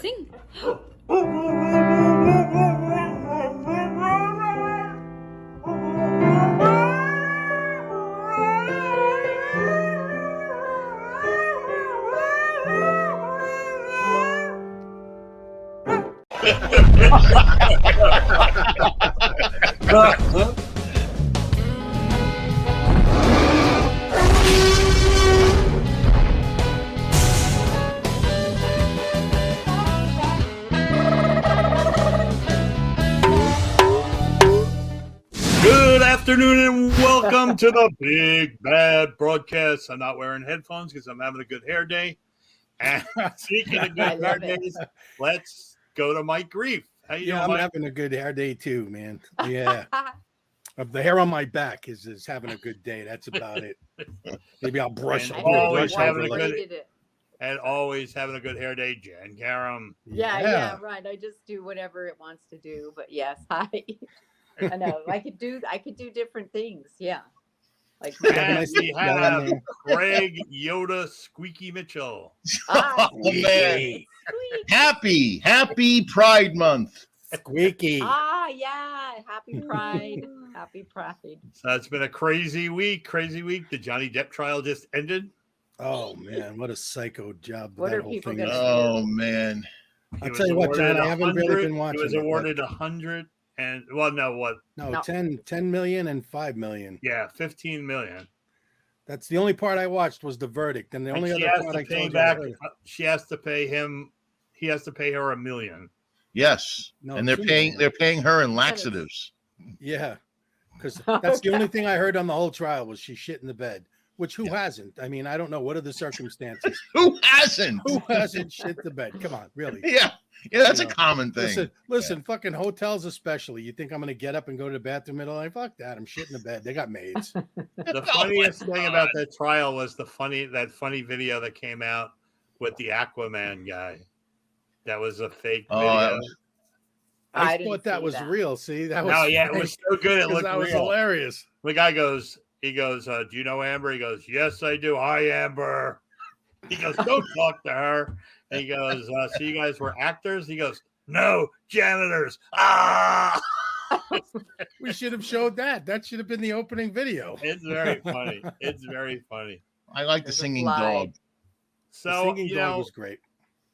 Sing. Good afternoon and welcome to the Big Bad Broadcast. I'm not wearing headphones because I'm having a good hair day. And speaking of good hair days, let's go to Mike Grief. How you doing, I'm Mike? having a good hair day too, man. Yeah. The hair on my back is having a good day. That's about it. Maybe I'll brush. And I'll do a always brush having over a like- good and always having a good hair day, Jen Karam. Yeah, right. I just do whatever it wants to do. But yes, hi. I know. I could do different things. Yeah. Like And we have Craig Yoda Squeaky Mitchell. ah, Oh, man. squeak. Happy Pride Month. Squeaky. Ah, yeah. Happy Pride. Happy Pride. So it's been a crazy week. The Johnny Depp trial just ended. Oh man, what a psycho job What that are whole people thing gonna is. Oh, man. He I'll was tell you what, John, awarded I haven't really 100 been watching. He was it, awarded 100 and No. 10 million and 5 million. Yeah, 15 million. That's the only part I watched was the verdict, and the only And she other has part to I pay told back. you. She has to pay him. He has to pay her $1 million. Yes. No, and they're 2 paying million. her in laxatives. Yeah, because that's the Okay. only thing I heard on the whole trial was she shit in the bed. Which who hasn't? I mean, I don't know. What are the circumstances? Who hasn't? Who hasn't shit the bed? Come on, really? Yeah, that's You a know, common thing. Listen, fucking hotels especially. You think I'm gonna get up and go to the bathroom middle of the night? Fuck that. I'm shitting the bed. They got maids. The funniest thing about that trial was that funny video that came out with the Aquaman guy. That was a fake Oh, video. that was- I didn't thought that see was that. real. See, that was No, yeah, it was so good. It looked that was real. hilarious. The guy goes, do you know Amber? He goes, yes, I do. Hi, Amber. He goes, don't talk to her. And he goes, so you guys were actors? He goes, no, janitors. Ah! We should have showed that. That should have been the opening video. It's very funny. It's very funny. I like the There's a singing fly. dog. The So, singing you dog know, was great.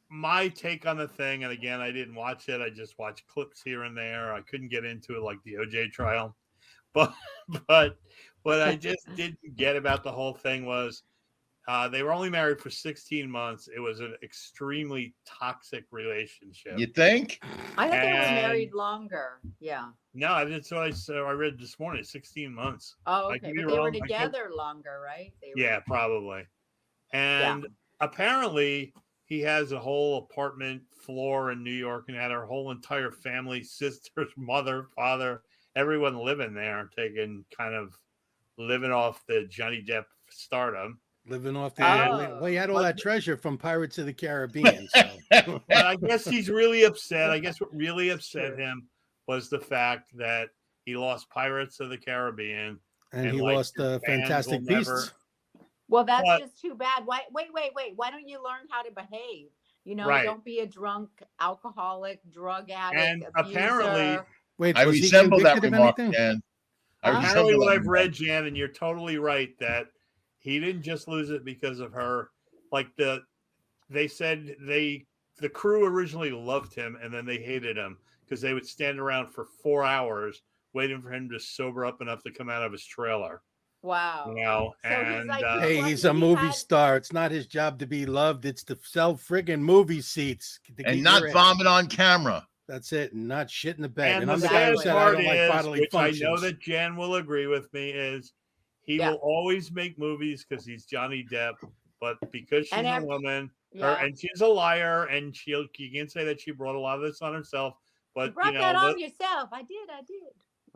my take on the thing, and again, I didn't watch it. I just watched clips here and there. I couldn't get into it like the OJ trial. But what I just didn't get about the whole thing was they were only married for 16 months. It was an extremely toxic relationship. You think? I thought they were And- married longer. Yeah. No, that's what I read this morning. 16 months. Oh, I okay. could But be they were wrong. I could- together longer, right? They were, Yeah, probably. And apparently he has a whole apartment floor in New York and had her whole entire family, sisters, mother, father, everyone living there, living off the Johnny Depp stardom. Living off the Oh. well, he had all that treasure from Pirates of the Caribbean. So But I guess he's really upset. I guess what really upset him was the fact that he lost Pirates of the Caribbean. and he like, lost your the fans Fantastic will never- Beasts. Well, that's But- just too bad. Why? Wait. Why don't you learn how to behave? You know, Right. don't be a drunk, alcoholic, drug addict, And abuser. apparently- Wait, I was he resemble that convicted of remark, anything? Dan. I Huh? Apparently, resemble what that I've remark. read, Jan, and you're totally right that he didn't just lose it because of her. Like they said the crew originally loved him and then they hated him because they would stand around for 4 hours waiting for him to sober up enough to come out of his trailer. Wow. You know, So he's and like- Hey, Lucky he's a he movie had- star. It's not his job to be loved. It's to sell friggin' movie seats. to And keep not your- vomit on camera. That's it. And not shit in the bed. and And the I'm the guy who sad said I part don't like is, bodily which functions. I know that Jan will agree with me, is he Yeah. will always make movies because he's Johnny Depp, but because she's And a every- woman, Yeah. and she's a liar, and you can say that she brought a lot of this on herself, You but brought you that know, on yourself. I did.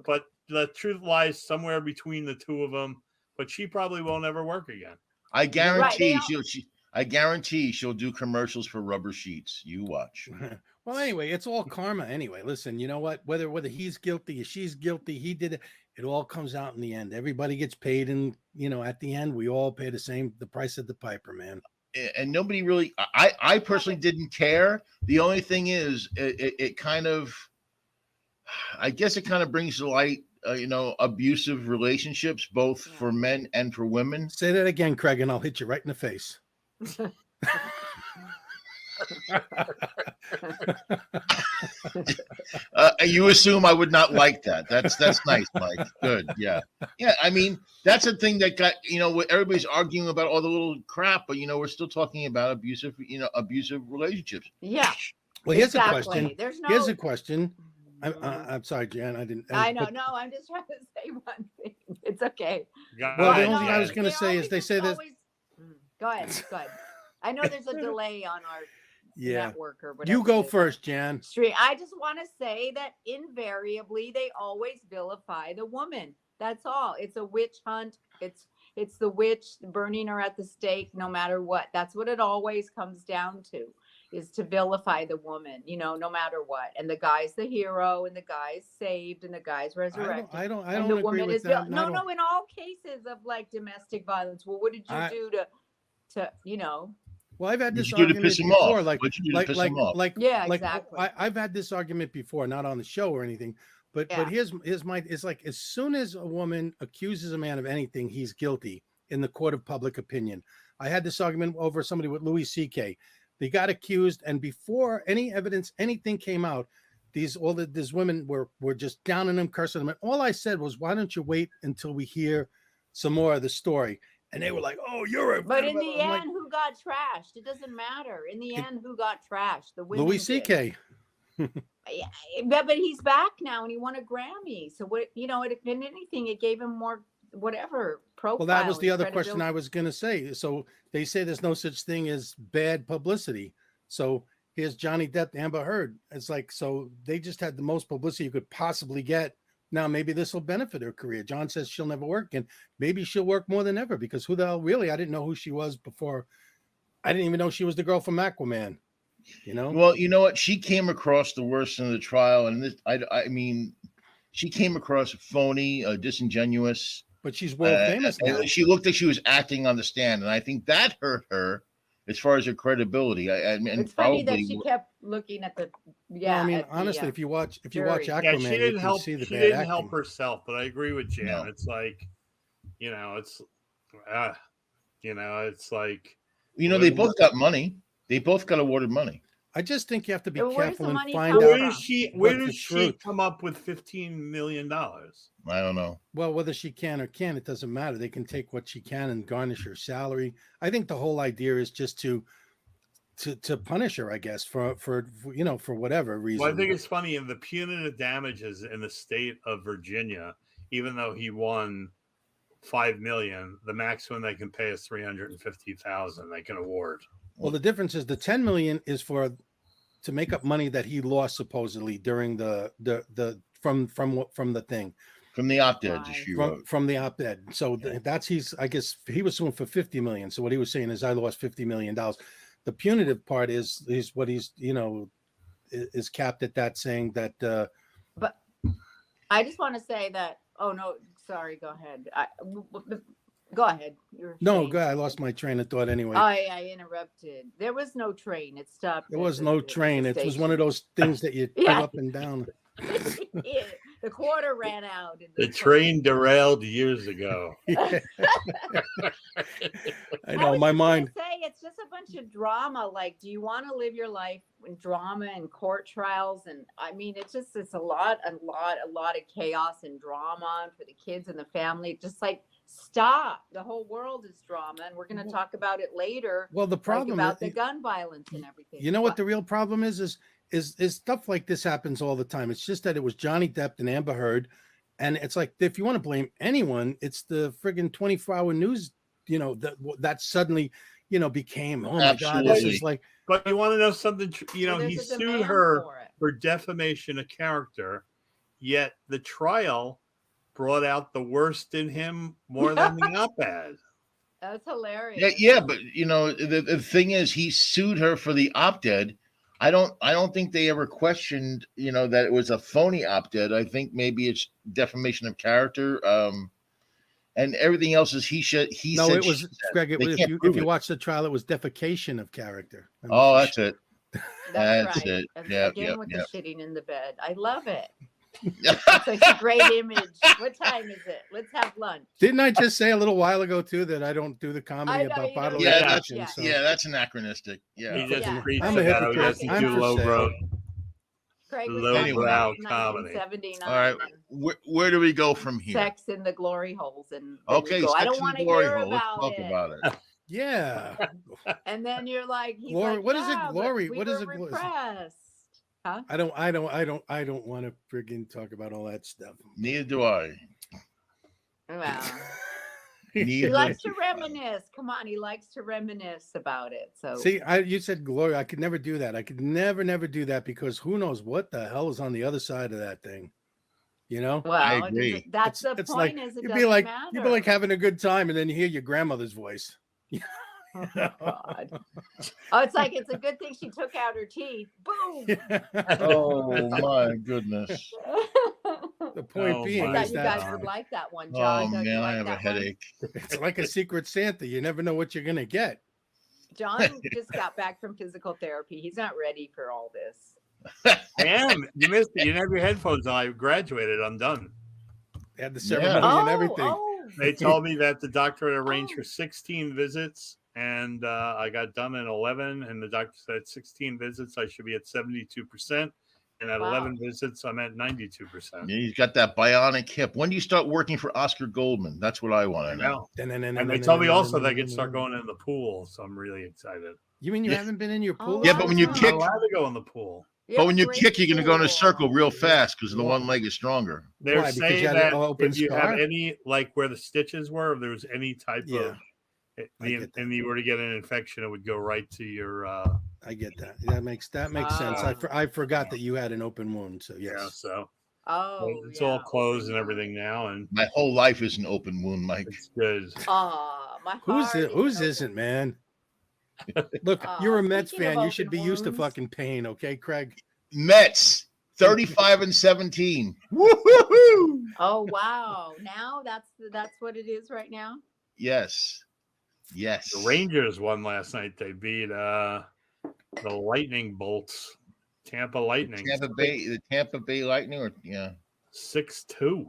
but the truth lies somewhere between the two of them. But she probably won't ever work again. I guarantee Right, I guarantee she'll do commercials for rubber sheets. You watch. Well, anyway, it's all karma. Anyway, listen, you know what? Whether he's guilty or she's guilty, he did it. It all comes out in the end. Everybody gets paid, and at the end, we all pay the price of the piper, man. and nobody really. I personally didn't care. The only thing is, it kind of, I guess it kind of brings to light, abusive relationships, both for men and for women. Say that again, Craig, and I'll hit you right in the face. You assume I would not like that. That's nice, Mike. Good. Yeah. I mean, that's a thing that got, everybody's arguing about all the little crap, but we're still talking about abusive relationships. Yeah. Well, here's a question. Here's a No. question. I'm sorry, Jan. I didn't. I know. No, I'm just trying to say one thing. It's okay. Well, the only thing I was going to say is they say that. Go ahead. I know there's a delay on our network or whatever. You go first, Jan. I just want to say that invariably they always vilify the woman. That's all. It's a witch hunt. It's the witch burning her at the stake, no matter what. That's what it always comes down to, is to vilify the woman, no matter what. And the guy's the hero, and the guy's saved, and the guy's resurrected. I don't and the agree woman with is that. no, in all cases of like domestic violence. Well, what did you do to Well, I've had this argument before, exactly. I've had this argument before, not on the show or anything, but here's my, it's like, as soon as a woman accuses a man of anything, he's guilty in the court of public opinion. I had this argument over somebody with Louis C.K. They got accused, and before any evidence, anything came out, these women were just down on him, cursing him. And all I said was, why don't you wait until we hear some more of the story? And they were like, "Oh, you're a." But in the end, who got trashed? It doesn't matter. In the end, who got trashed? The women. Louis C.K. Yeah, but he's back now, and he won a Grammy. So what? If anything, it gave him more whatever profile. Well, that was the other question I was going to say. So they say there's no such thing as bad publicity. So here's Johnny Depp, Amber Heard. It's like, so they just had the most publicity you could possibly get. Now, maybe this will benefit her career. John says she'll never work, and maybe she'll work more than ever, because who the hell, really, I didn't know who she was before. I didn't even know she was the girl from Aquaman, Well, you know what? She came across the worst in the trial, and this, I mean, she came across phony, disingenuous. But she's world famous now. She looked like she was acting on the stand, and I think that hurt her as far as her credibility. I mean, it's funny that she kept looking at the. Yeah, well, I mean, honestly, if you watch Aquaman, she didn't help. See the she bad didn't acting. help herself, but I agree with Jan. No. It's like, it's like, they both got money. They both got awarded money. I just think you have to be Where's careful the and money find come out. from? Where does she come up with $15 million? I don't know. Well, whether she can or can't, it doesn't matter. They can take what she can and garnish her salary. I think the whole idea is just to punish her, I guess, for whatever reason. Well, I think it's funny, in the punitive damages in the state of Virginia, even though he won $5 million, the maximum they can pay is $350,000. They can award. Well, the difference is the $10 million is to make up money that he lost supposedly during the from the thing. From the op-ed she wrote. From the op-ed. So I guess he was suing for $50 million. So what he was saying is, I lost $50 million. The punitive part is what he's, is capped at that, saying that. But I just want to say that. Oh no, sorry. Go ahead. Go ahead. Go ahead. I lost my train of thought anyway. I interrupted. There was no train. It stopped. There was no train. It was one of those things that you go up and down. The quarter ran out. The train derailed years ago. I know, my mind. Say it's just a bunch of drama. Like, do you want to live your life in drama and court trials? And I mean, it's a lot of chaos and drama for the kids and the family. Just like, stop. The whole world is drama, and we're going to talk about it later. Well, the problem about the gun violence and everything. You know what the real problem is stuff like this happens all the time. It's just that it was Johnny Depp and Amber Heard, and it's like, if you want to blame anyone, it's the friggin' 24-hour news. That suddenly, became, oh my Absolutely. God, this is like. But you want to know something? He sued her for defamation of character, yet the trial brought out the worst in him more than the op-ed. That's hilarious. Yeah, but the thing is, he sued her for the op-ed. I don't think they ever questioned, that it was a phony op-ed. I think maybe it's defamation of character. And and everything else is he said. No, said, it was she said. Greg. They If can't you prove it. watch the trial, it was defecation of character. I mean, Oh, that's it. That's That's right. it. And Yep, again yep, with yep. the shitting in the bed. I love it. It's such a great image. What time is it? Let's have lunch. Didn't I just say a little while ago too that I don't do the comedy I know, about you bodily don't. Yeah, action? that's So that's anachronistic. He Yeah. just Yeah. preaches I'm a about hypocrite. he doesn't I'm do for lowbrow. sale. Craig was Anyway. talking about Comedy. 1979 All right. and Where do we go from here? sex in the glory holes. And then Okay. you go, I Sex don't and want to glory hear hole. Let's about talk it. about it. Yeah. And then you're like, he's Glory- like, what is it, yeah, but glory? we What were is it, glo- repressed. Huh? I don't want to friggin' talk about all that stuff. Neither do I. Well, he Neither. likes to reminisce. Come on, he likes to reminisce about it. So See, you said glory. I could never do that. I could never do that because who knows what the hell is on the other side of that thing. You know? well, I it agree. doesn't- that's the It's point. like Is it you'd doesn't be like matter. you'd be like having a good time and then you hear your grandmother's voice. Oh, God. Oh, it's like it's a good thing she took out her teeth. Boom. Oh my goodness. The point Oh, being I my thought is you that guys would like that one, Oh John. Don't you man, I like have a that one? headache. it's like a secret Santa. You never know what you're gonna get. John just got back from physical therapy. He's not ready for all this. I am. You missed it. You didn't have your headphones on. I graduated. I'm done. They had the Yeah. ceremony and everything. They told me that the doctor had arranged for 16 visits, and I got done in 11. And the doctor said 16 visits, I should be at 72%. And at Wow. 11 visits, I'm at 92%. Yeah, he's got that bionic hip. When do you start working for Oscar Goldman? That's what I want I to know. know. And they told me also that I could start going in the pool, so I'm really excited. You mean you Yeah. haven't been in your Oh, pool? Yeah, but when you wow. I'm kick, allowed to go in the pool. but when you Great kick, you're going to go in a pool. circle real fast because the Whoa. one leg is stronger. They're Why? Because you saying had an that open if you scar? have any, like where the stitches were, if there was any type Yeah, of, I get that. and you were to get an infection, it would go right to your, I get that. That makes sense. I forgot that you had an open wound. So yes. yeah, so Oh, it's all closed and everything now, and My whole life is an open wound, Mike. it's good. Oh, my Who's heart it? Whose open. isn't, man? Look, you're a Mets speaking of fan. You should open be used to wounds- fucking pain, okay, Craig? Mets 35-17. Woo-hoo-hoo! Oh wow! Now that's what it is right now. Yes. Yes. The Rangers won last night. They beat the Lightning Bolts, Tampa Lightning, The Tampa Bay Lightning, or 6-2.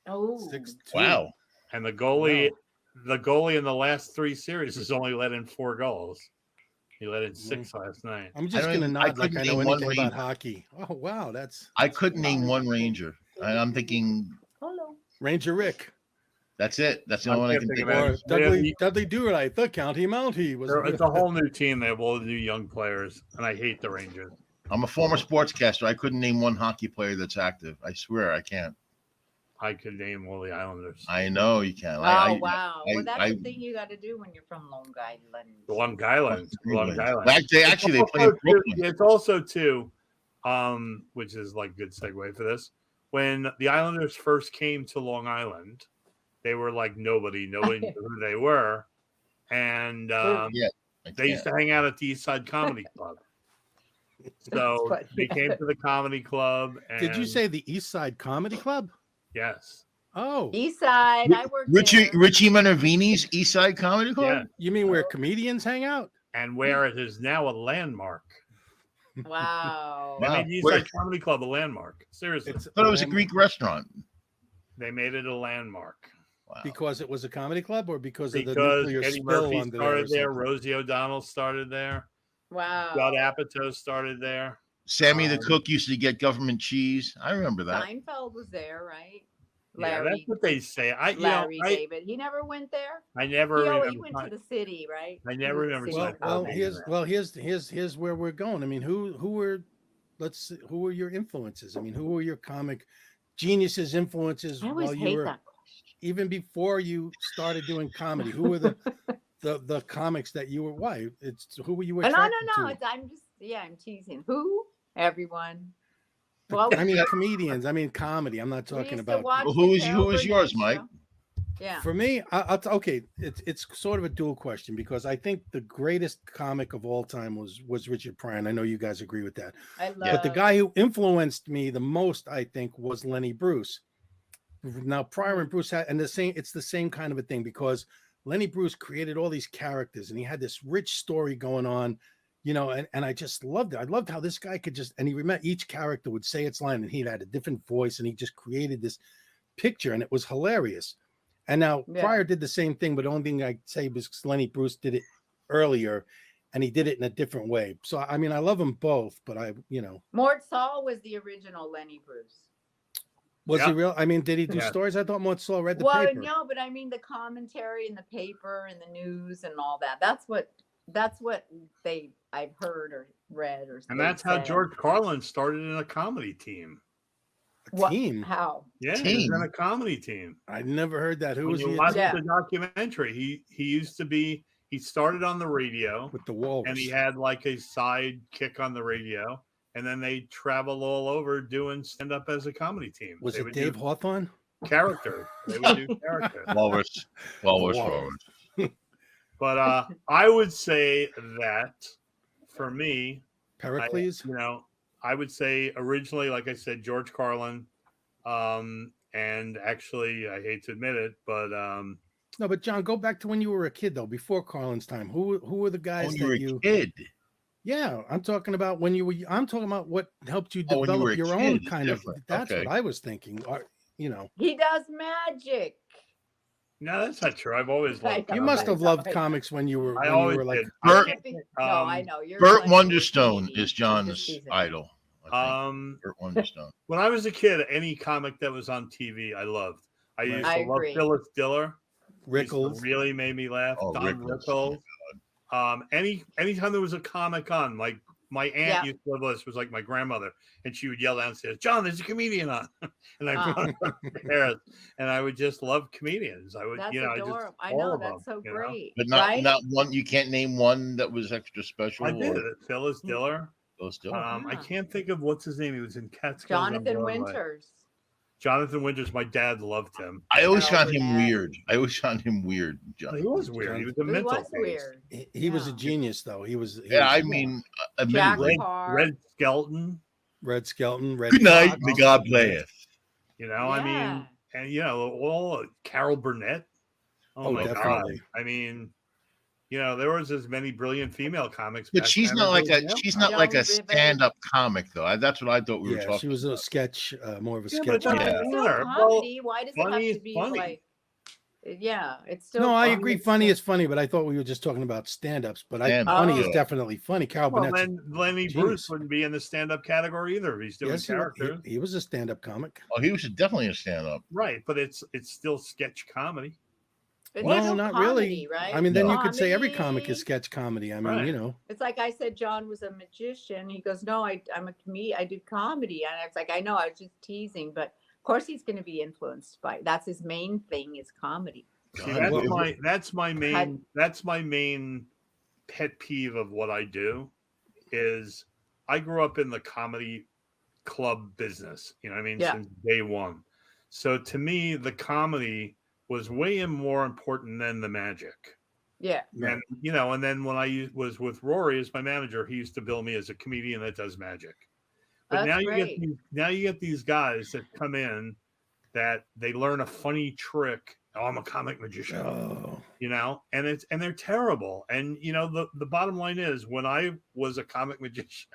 Oh, 6-2. wow. And the goalie in the last 3 series has only let in 4 goals. He let in 6 last night. I'm just I gonna don't- I nod like couldn't I know name one anything about Ranger. hockey. Oh wow, that's I couldn't name one Ranger. I'm thinking hello. Ranger Rick that's it. That's the I only one I can't can think think of or of. Dudley Doolittle, the County Mountie was. It's a whole new team. They have all the new young players, and I hate the Rangers. I'm a former sportscaster. I couldn't name one hockey player that's active. I swear I can't. I could name all the Islanders. I know you can. Oh wow! I- Well, that's I- the thing you got to do when you're from Long Island. Long Island. Long Island. Actually, they play in Brooklyn. It's also too, which is like good segue for this. When the Islanders first came to Long Island, they were like nobody knew who they were, and I they used can't. to hang out at the East Side Comedy Club. So funny. they came to the comedy club. And, Did you say the East Side Comedy Club? yes? Oh, East Side. I worked Richie there. Richie Minervini's East Side Comedy Club. Yeah, you mean where comedians hang out? and where it is now a landmark. Wow. They Wow. made the East Where- Side Comedy Club a landmark. Seriously, It's I thought it was a Greek restaurant. they made it a landmark. Wow. because it was a comedy club, or because of the Because nuclear Eddie spill Murphy under started there, there. or something? Rosie O'Donnell started there, Wow. Judd Apatow started there. Sammy the cook used to get government cheese. I remember that. Seinfeld was there, right? Yeah, Larry. that's what they say. Larry David. He never went there. I never He remember. went to the city, right? I He never was remember city Seinfeld. Well, comedy. here's where we're going. I mean, who were your influences? I mean, who were your comic geniuses influences I always while you hate were that question. even before you started doing comedy? Who were the comics that you were? Why? It's who were you No, attracted no. to? I'm teasing. Who? Everyone. Well, I mean, comedians. I mean, comedy. I'm not we talking used to about. watch Well, the who was Carol yours, Burnett Mike? show. Yeah. For me, okay. It's sort of a dual question because I think the greatest comic of all time was Richard Pryor. And I know you guys agree with that. I love. But the guy who influenced me the most, I think, was Lenny Bruce, Now Pryor and Bruce had, and it's the same kind of a thing, because Lenny Bruce created all these characters and he had this rich story going on, and I just loved it. I loved how this guy could just, and he remember each character would say its line and he had a different voice and he just created this picture and it was hilarious. And now Pryor did the same thing, but the only thing I'd say was Lenny Bruce did it earlier and he did it in a different way. So, I mean, I love them both, but Mort Saul was the original Lenny Bruce. Was he real? I mean, did he do stories? I thought Mort Saul read the paper. Well, no, but I mean the commentary in the paper and the news and all that. That's what I've heard or read or. And that's how George Carlin started in a comedy team. Team? How? Yeah, he was in a comedy team. I never heard that. Who was he? Watch the documentary. He started on the radio with the Walrus, and he had like a side kick on the radio. And then they travel all over doing stand-up as a comedy team. Was it Dave Hawthorne? Character. They would do character. Walrus. But I would say that for me, Pericles. I would say originally, like I said, George Carlin. And actually, I hate to admit it, but no, but John, go back to when you were a kid, though, before Carlin's time. Who were the guys when you were a kid? Yeah, I'm talking about when you were. I'm talking about what helped you develop your own kind of. That's what I was thinking. He does magic. No, that's not true. I've always loved. You must have loved comics when you were. I always did. I know. Burt Wonderstone is John's idol. Burt Wonderstone. When I was a kid, any comic that was on TV, I loved. I used to love Phyllis Diller. Rickles really made me laugh. Don Rickles. Anytime there was a comic on, like my aunt used to love this, was like my grandmother, and she would yell downstairs, "John, there's a comedian on," and I run upstairs, and I would just love comedians. I would, that's adorable. I know that's so great. But not one. You can't name one that was extra special. I did. Phyllis Diller. I can't think of what's his name. He was in Catskills. Jonathan Winters. Jonathan Winters, my dad loved him. I always found him weird. John. He was weird. He was a mental case. Weird. He was a genius, though. He was. Red Skelton. Good night, may God bless. I mean, and all Carol Burnett. Oh my definitely. God! I mean, there was as many brilliant female comics, but she's not like a stand-up comic, though. That's what I thought we were talking. She was a sketch, more of a sketch. But comedy. Why does it have to be like? Yeah, it's still. No, I agree. Funny is funny, but I thought we were just talking about stand-ups. But funny is definitely funny. Carol Burnett. Then Lenny Bruce wouldn't be in the stand-up category either. He's doing characters. He was a stand-up comic. Oh, he was definitely a stand-up. Right, but it's still sketch comedy. No, not comedy, really. Right? I mean, then you could say every comic is sketch comedy. I mean, It's like I said, John was a magician. He goes, "No, I'm a comedian. I do comedy." And I was like, "I know, I was just teasing." But of course, he's going to be influenced by. That's his main thing is comedy. See, that's my main pet peeve of what I do. Is I grew up in the comedy club business. Since day one. So to me, the comedy was way more important than the magic. Yeah. And and then when I was with Rory as my manager, he used to bill me as a comedian that does magic. But now you get these guys that come in that they learn a funny trick. Oh, I'm a comic magician. And they're terrible. And the bottom line is when I was a comic magician,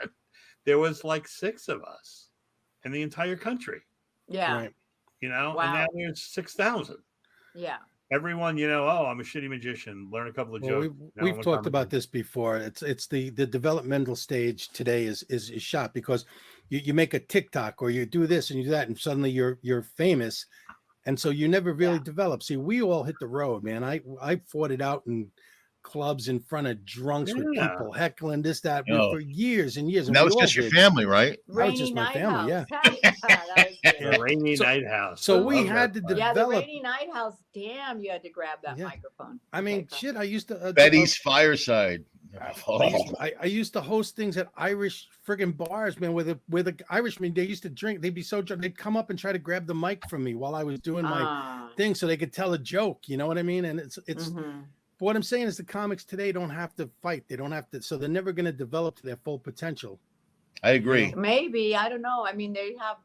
there was like 6 of us in the entire country. Yeah. Right. And now there's 6,000. Yeah. Everyone, I'm a shitty magician. Learn a couple of jokes. We've talked about this before. It's the developmental stage today is shot because you make a TikTok or you do this and you do that, and suddenly you're famous, and so you never really develop. See, we all hit the road, man. I fought it out in clubs in front of drunks with people heckling this, that for years and years. And that was just your family, right? That was just my family, Rainy Night House. So we had to develop. Yeah, the Rainy Night House. Damn, you had to grab that microphone. I mean, shit. I used to Betty's Fireside. I used to host things at Irish friggin' bars, man. With the Irishmen, they used to drink. They'd be so drunk, they'd come up and try to grab the mic from me while I was doing my thing, so they could tell a joke. You know what I mean? And it's. But what I'm saying is the comics today don't have to fight. They don't have to. So they're never going to develop to their full potential. I agree. Maybe. I don't know. I mean, they have.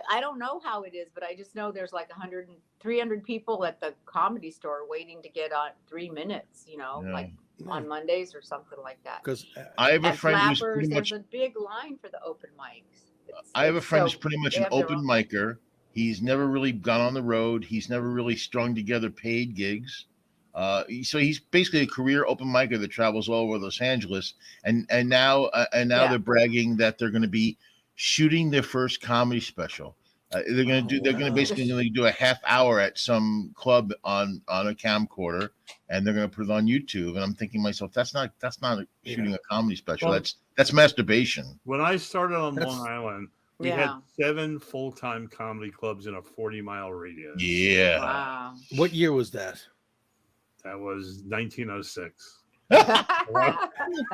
I don't know how it is, but I just know there's like 100 and 300 people at the Comedy Store waiting to get on 3 minutes, like on Mondays or something like that. Because I have a At friend who's Flappers, pretty much. there's a big line for the open mics. I have a friend who's So pretty much they an have their open own- micer. He's never really gone on the road. He's never really strung together paid gigs. So he's basically a career open micer that travels all over Los Angeles. And now Yeah. they're bragging that they're going to be shooting their first comedy special. They're going to basically do a half hour at some club on a camcorder, and they're going to put it on YouTube. And I'm thinking to myself, that's not shooting a comedy special. Well, that's masturbation. When I started on Long Island, we had Yeah. 7 full-time comedy clubs in a 40-mile radius. Yeah. Wow. what year was that? That was 1906. It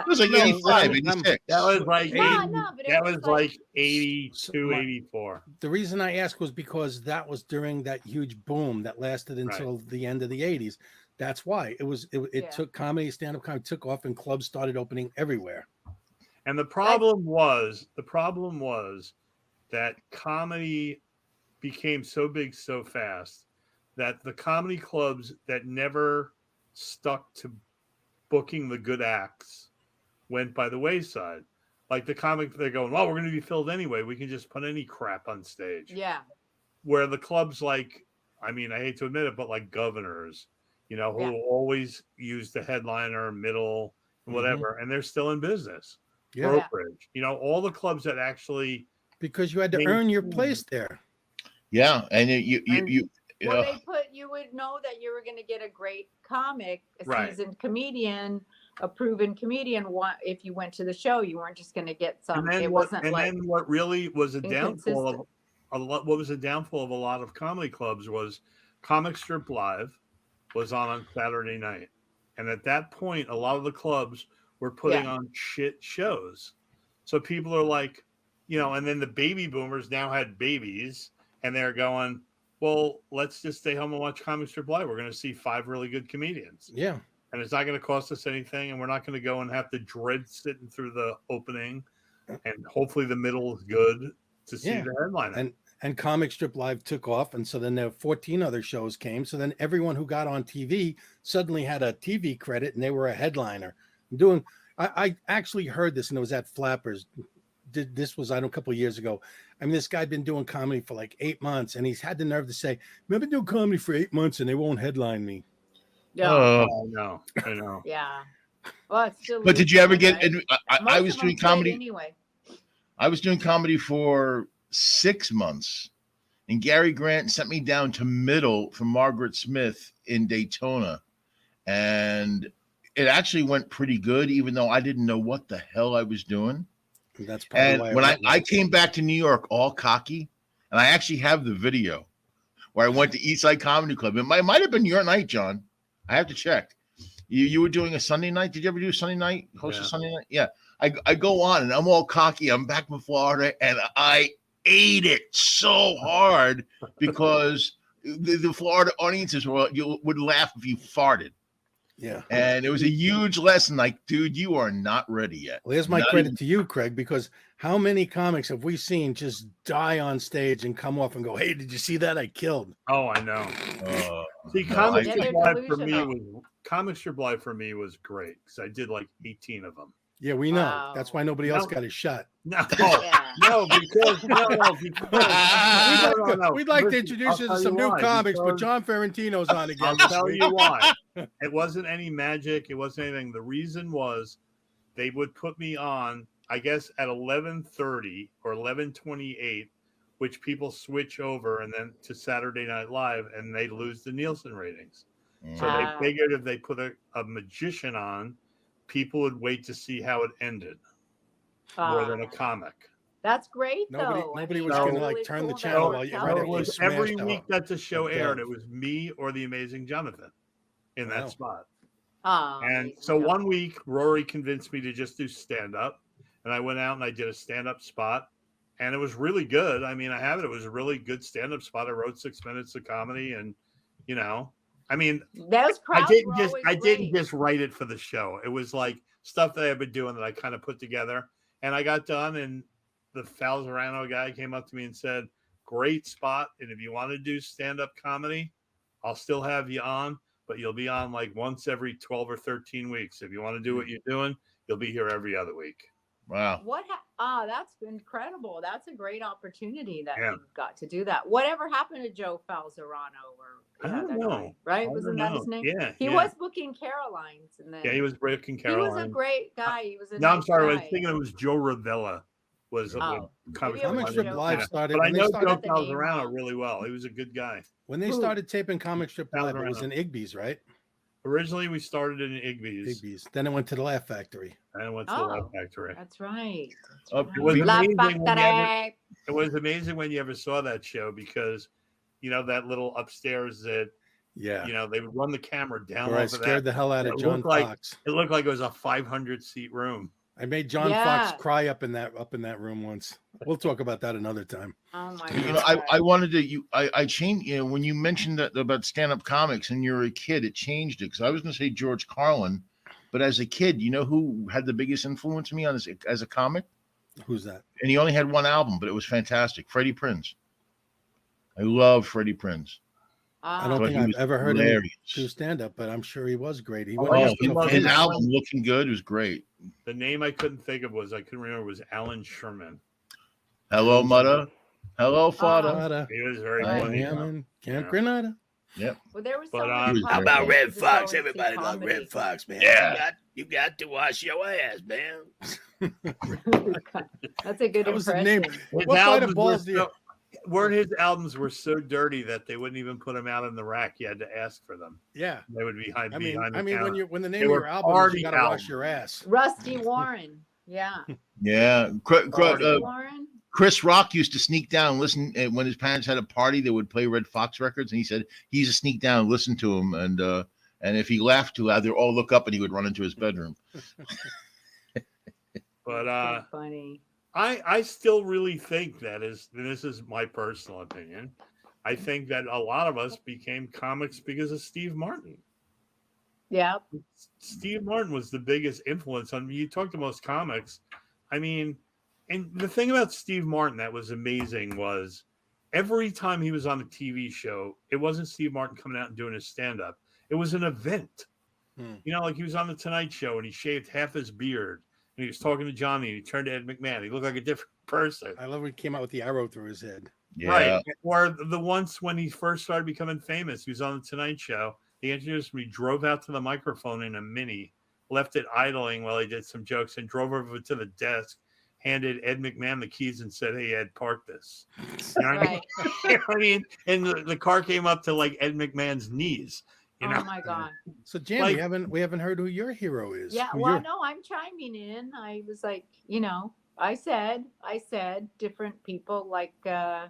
was like No, 85, I'm- 86. That was like but that was like 82, So my- 84. The reason I asked was because that was during that huge boom that lasted until the end of the 80s. That's why it Yeah. took comedy, stand-up comedy took off, and clubs started opening everywhere. And the problem was that comedy became so big so fast that the comedy clubs that never stuck to booking the good acts went by the wayside. Like the comic, they're going, well, we're going to be filled anyway. We can just put any crap on stage. Yeah. Where the clubs like, I mean, I hate to admit it, but like Governors, who always use the headliner, middle, whatever, and they're still in business. Yeah, Brokerage, all the clubs that actually, because you had to earn your place there. Yeah, and you Well, you would know that you were going to get a great comic, a Right. seasoned comedian, a proven comedian. If you went to the show, you weren't just going to get some. and then It what? wasn't And like then what really was a downfall of inconsistent. what was a downfall of a lot of comedy clubs was Comic Strip Live was on Saturday night, and at that point, a lot of the clubs were putting on shit shows. So people are like, and then the baby boomers now had babies, and they're going, well, let's just stay home and watch Comic Strip Live. We're going to see 5 really good comedians. Yeah. And it's not going to cost us anything. And we're not going to go and have to dread sitting through the opening. And hopefully the middle is good to see the headliner. And Comic Strip Live took off. And so then there were 14 other shows came. So then everyone who got on TV suddenly had a TV credit and they were a headliner. I actually heard this, and it was at Flappers. This was, a couple of years ago. I mean, this guy'd been doing comedy for like 8 months, and he's had the nerve to say, I've been doing comedy for 8 months and they won't headline me. No. I know. Yeah. Well, it's still. But did you ever get? right? I was doing comedy. Anyway. I was doing comedy for 6 months, and Gary Grant sent me down to middle for Margaret Smith in Daytona, and it actually went pretty good, even though I didn't know what the hell I was doing. That's probably And why when I came back to New York all cocky, and I actually have the video where I went to Eastside Comedy Club. It might have been your night, John. I have to check. You were doing a Sunday night. Did you ever do a Sunday night? Host a Sunday night? Yeah. I go on and I'm all cocky. I'm back from Florida and I ate it so hard because the Florida audiences would laugh if you farted. Yeah. And it was a huge lesson. Like, dude, you are not ready yet. Well, here's my Not credit even- to you, Craig, because how many comics have we seen just die on stage and come off and go, hey, did you see that? I killed. Oh, I know. See, no, Comic I- Strip they're Live for me delusional. was great because I did like 18 of them. Yeah, we know. Wow. That's why nobody else No. got his shot. No, Yeah. no, because We'd like to Listen, introduce I'll you to tell some you new why, comics, but because- John Ferrantino's on again. I'll this tell week. you why. It wasn't any magic. It wasn't anything. The reason was they would put me on, I guess, at 11:30 or 11:28, which people switch over and then to Saturday Night Live, and they lose the Nielsen ratings. So Ah. they figured if they put a magician on, people would wait to see how it ended more than a comic. That's great, Nobody- though. nobody was gonna, like, really turn the cool channel that while you worked right out. So after it you was smashed every out. week that the show Okay. aired, it was me or the Amazing Jonathan in that Wow. spot. Oh, And amazing so job. one week, Rory convinced me to just do stand up. And I went out and I did a stand up spot. And it was really good. I mean, I have it. It was a really good stand up spot. I wrote 6 minutes of comedy. And, I mean, Those I crowds didn't were just always I didn't great. just write it for the show. It was like stuff that I've been doing that I kind of put together. And I got done and the Falzarano guy came up to me and said, great spot. And if you want to do stand-up comedy, I'll still have you on, but you'll be on like once every 12 or 13 weeks. If you want to do what you're doing, you'll be here every other week. Wow. That's incredible. That's a great opportunity that Yeah. you got to do that. Whatever happened to Joe Falzarano? I don't know. Guy, right? I Wasn't don't that his know. name? Yeah. He was booking Caroline's, and then Yeah, he was breaking he Caroline. was a great guy. He was a No, nice I'm sorry. I was guy. thinking it was Joe Ravella. Maybe it was Comic Strip Joe Live Fal- started. But I When they know started, Joe the name Falzarano wrong. really well. He was a good guy. when they Who? started taping Comic Strip Live, it was Falzarano. in Igby's, right? Originally, we started in Igby's, Igby's. Then it went to the Laugh Factory. and I went to the Laugh Factory. That's right. Oh, That's It was right. La amazing when you Factory. It was amazing when you ever saw that show because, that little upstairs that, Yeah. they would run the camera down Where I over scared that. the hell out of It John looked like- Fox. It looked like it was a 500-seat room. I made John Yeah. Fox cry up in that room once. We'll talk about that another time. Oh my You god. know, I wanted to I changed, when you mentioned that about stand-up comics and you were a kid, it changed it because I was going to say George Carlin, but as a kid, you know who had the biggest influence on me as a comic? Who's that? And he only had one album, but it was fantastic. Freddie Prinze. I love Freddie Prinze. I don't But think he I've was ever heard him hilarious. do stand up, but I'm sure he was great. He Oh, went yeah, to a he His was. album, Looking Good, was great. The name I couldn't think of I couldn't remember, was Alan Sherman. Hello, Mudda. Hello, Fada. Granada. He was very Right. funny. I am in Camp Yeah. Granada. Well, there was But, so how many about comedians Red who just Fox? go and see Everybody loves comedy. Red Fox, man. Yeah. You got to wash your ass, man. That's a good That was the impression. name. His What kind of albums balls do you? his albums were so dirty that they wouldn't even put them out in the rack. You had to ask for them. Yeah. They would be behind I mean, the counter. when the They name of were your album is party you gotta wash albums. your ass. Rusty Warren. Yeah. Yeah. Rusty Warren. Chris Rock used to sneak down and listen when his parents had a party. They would play Red Fox records, and he said he used to sneak down and listen to them. And if he laughed too loud, they'd all look up, and he would run into his bedroom. But That's so funny. I still really think this is my personal opinion. I think that a lot of us became comics because of Steve Martin. Yeah. Steve Martin was the biggest influence on me. You talk to most comics. I mean, and the thing about Steve Martin that was amazing was every time he was on a TV show, it wasn't Steve Martin coming out and doing his stand-up. It was an event. Like he was on the Tonight Show and he shaved half his beard and he was talking to Johnny and he turned to Ed McMahon. He looked like a different person. I love when he came out with the arrow through his head. Yeah. Right. Or the once when he first started becoming famous, he was on the Tonight Show. He introduced me, drove out to the microphone in a Mini, left it idling while he did some jokes, and drove over to the desk, handed Ed McMahon the keys, and said, "Hey, Ed, park this." You know what Right. I mean? And the car came up to like Ed McMahon's knees. You know? Oh my god. So Jan, Like- we haven't heard who your hero is. Yeah. Who Well, your- no, I'm chiming in. I was like, I said different people like, I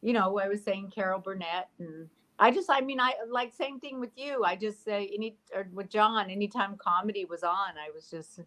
was saying Carol Burnett, and I like same thing with you. I just say with John, anytime comedy was on, I was just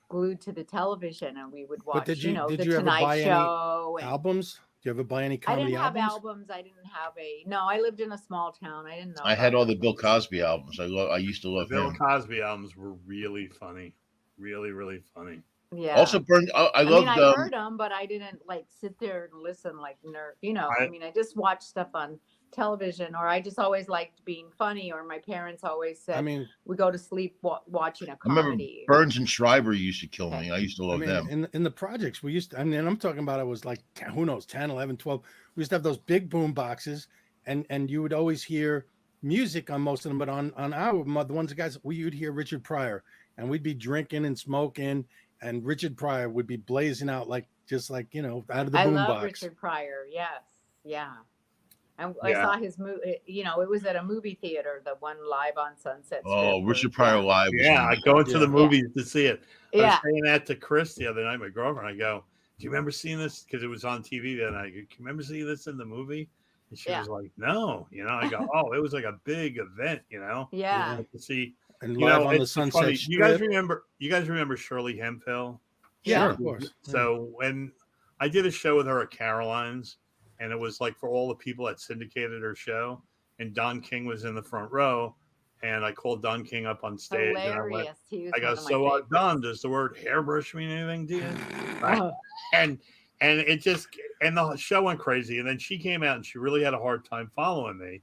glued to the television, and we would watch, did you the ever buy Tonight any Show. And albums? Do you ever buy any I comedy didn't have albums? albums. I didn't have No, I lived in a small town. I didn't know. I had about all the them. Bill Cosby albums. I used to The love Bill him. Cosby albums were really funny. Really, really funny. Yeah. Also, I loved. I heard them, but I didn't like sit there and listen like nerd. I just watched stuff on television, or I just always liked being funny, or my parents always said, we go to sleep watching a I remember comedy. Burns and Schreiber used to kill me. I used to love them. In the projects, we used to, I'm talking about, it was like, who knows, 10, 11, 12. We used to have those big boom boxes, and you would always hear music on most of them, but on the ones, you'd hear Richard Pryor, and we'd be drinking and smoking, and Richard Pryor would be blazing out out of the I boom love box. Richard Pryor. Yes. Yeah. And I saw his movie, it was at a movie theater, the one live on Sunset Strip. Oh, Richard Pryor live. was Yeah, I amazing. go into the movies to see it. I Yeah. was saying that to Chris the other night, my girlfriend. I go, "Do you remember seeing this?" Because it was on TV then. I go, "Do you remember seeing this in the movie?" And she was like, "No." I go, "Oh, it was like a big event, Yeah. to see." And live on the it's Sunset funny. Strip. You guys remember Shirley Hemphill? Yeah, Sure. of course. So when I did a show with her at Caroline's, and it was like for all the people that syndicated her show, and Don King was in the front row, and I called Don King up on stage. Hilarious. And I go, "So Don, does the word hairbrush mean anything to you?" Oh. And and the show went crazy. And then she came out and she really had a hard time following me.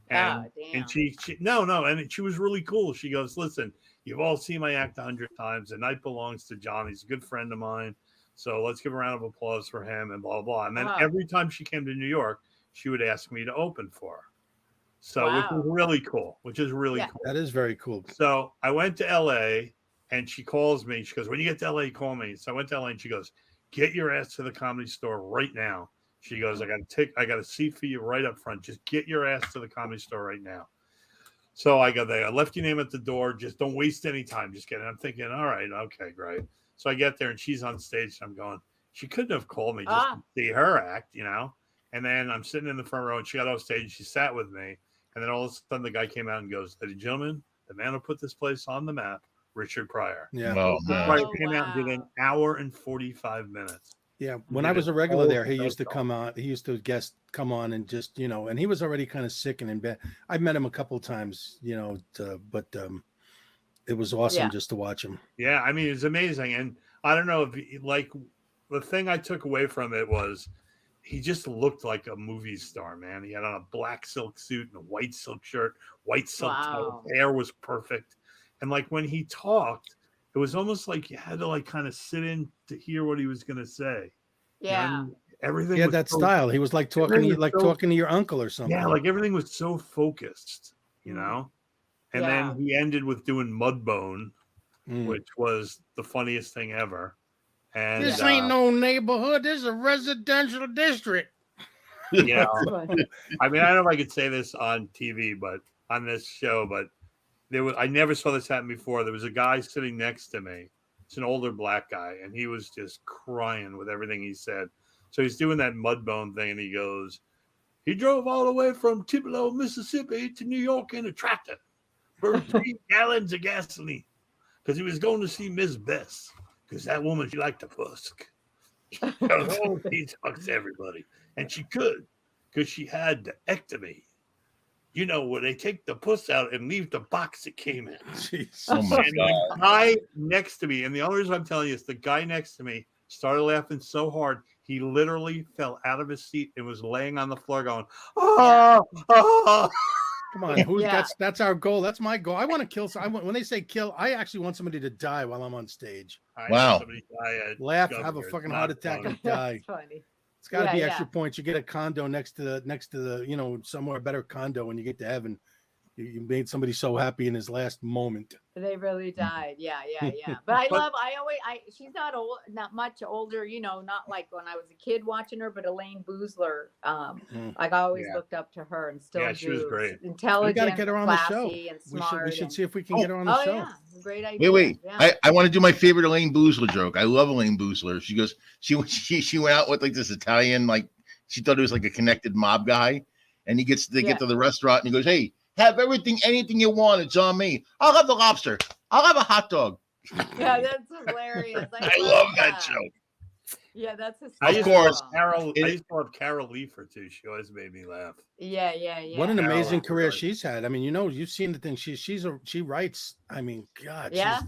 And, damn. and she and she was really cool. She goes, listen, you've all seen my act 100 times. The night belongs to John. He's a good friend of mine. So let's give a round of applause for him and blah, blah. And then every time she came to New York, she would ask me to open for her. So, which is really cool, cool. That is very cool. So I went to LA and she calls me. She goes, when you get to LA, call me. So I went to LA and she goes, get your ass to the Comedy Store right now. She goes, I got a seat for you right up front. Just get your ass to the Comedy Store right now. So I go there. I left your name at the door. Just don't waste any time. Just get it. I'm thinking, all right, okay, great. So I get there and she's on stage. And I'm going, she couldn't have called me just to see her act, you know? And then I'm sitting in the front row and she got off stage. She sat with me. And then all of a sudden the guy came out and goes, ladies and gentlemen, the man who put this place on the map, Richard Pryor. Yeah. Pryor came out and did an hour and 45 minutes. Yeah. When I was a regular there, he used to come on. He used to come on and just, you know, and he was already kind of sick and in bed. I met him a couple of times, you know, but it was awesome just to watch him. Yeah. I mean, it's amazing. And I don't know if like the thing I took away from it was he just looked like a movie star, man. He had on a black silk suit and a white silk shirt, white silk tie. His hair was perfect. And like when he talked, it was almost like you had to like kind of sit in to hear what he was going to say. Yeah. And everything. He had that style. He was like talking to your uncle or something. Yeah. Like everything was so focused, you know? And then he ended with doing Mudbone, which was the funniest thing ever. And this ain't no neighborhood. This is a residential district. Yeah. I mean, I don't know if I could say this on TV, but on this show, but I never saw this happen before. There was a guy sitting next to me. It's an older black guy, and he was just crying with everything he said. So he's doing that Mudbone thing, and he goes, he drove all the way from Tupelo, Mississippi to New York in a tractor for 3 gallons of gasoline because he was going to see Miss Bess. Because that woman, she liked to fusk. She fucks everybody. And she could, because she had the ectomy. You know, where they take the puss out and leave the box it came in. Jeez. Oh my God. The guy next to me, and the only reason I'm telling you is the guy next to me started laughing so hard, he literally fell out of his seat and was laying on the floor going, oh. Come on, that's our goal. That's my goal. I want to kill. When they say kill, I actually want somebody to die while I'm on stage. Wow. Laugh, have a fucking heart attack, and die. That's funny. It's got to be extra points. You get a condo next to the, you know, somewhere better condo when you get to heaven. You made somebody so happy in his last moment. They really died. Yeah. But she's not much older, you know, not like when I was a kid watching her, but Elaine Boozler. Like I always looked up to her and still do. She was great. Intelligent, we got to get her on the show. and smart. We should see if we can get her on the show. Yeah. Great idea. Wait. Yeah. I want to do my favorite Elaine Boozler joke. I love Elaine Boozler. She goes, she went out with like this Italian, like she thought it was like a connected mob guy. And they get to the restaurant and he goes, hey, have anything you want. It's on me. I'll have the lobster. I'll have a hot dog. Yeah, that's hilarious. I love that joke. Yeah, that's of course. I used to love Carol Leifer too. She always made me laugh. Yeah. What an amazing career she's had. I mean, you know, you've seen the thing. She writes. I mean, God. Yeah.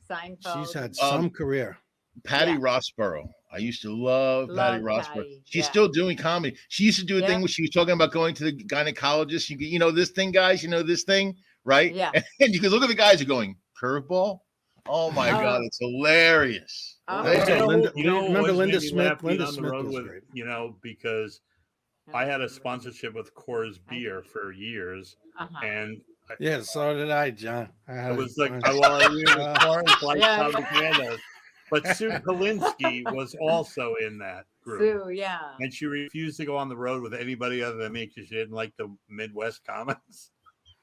Seinfeld. She's had some career. Patty Rossborough. I used to love Patty Rossborough. She's still doing comedy. She used to do a thing where she was talking about going to the gynecologist. You know this thing, guys. You know this thing, right? Yeah. And you can look at the guys who are going curveball. Oh my God, it's hilarious. Remember Linda Smith? Linda Smith was great. You know, because I had a sponsorship with Coors Beer for years, and so did I, John. It was like Coors like but Sue Kalinsky was also in that group. Sue, yeah. And she refused to go on the road with anybody other than me because she didn't like the Midwest comics.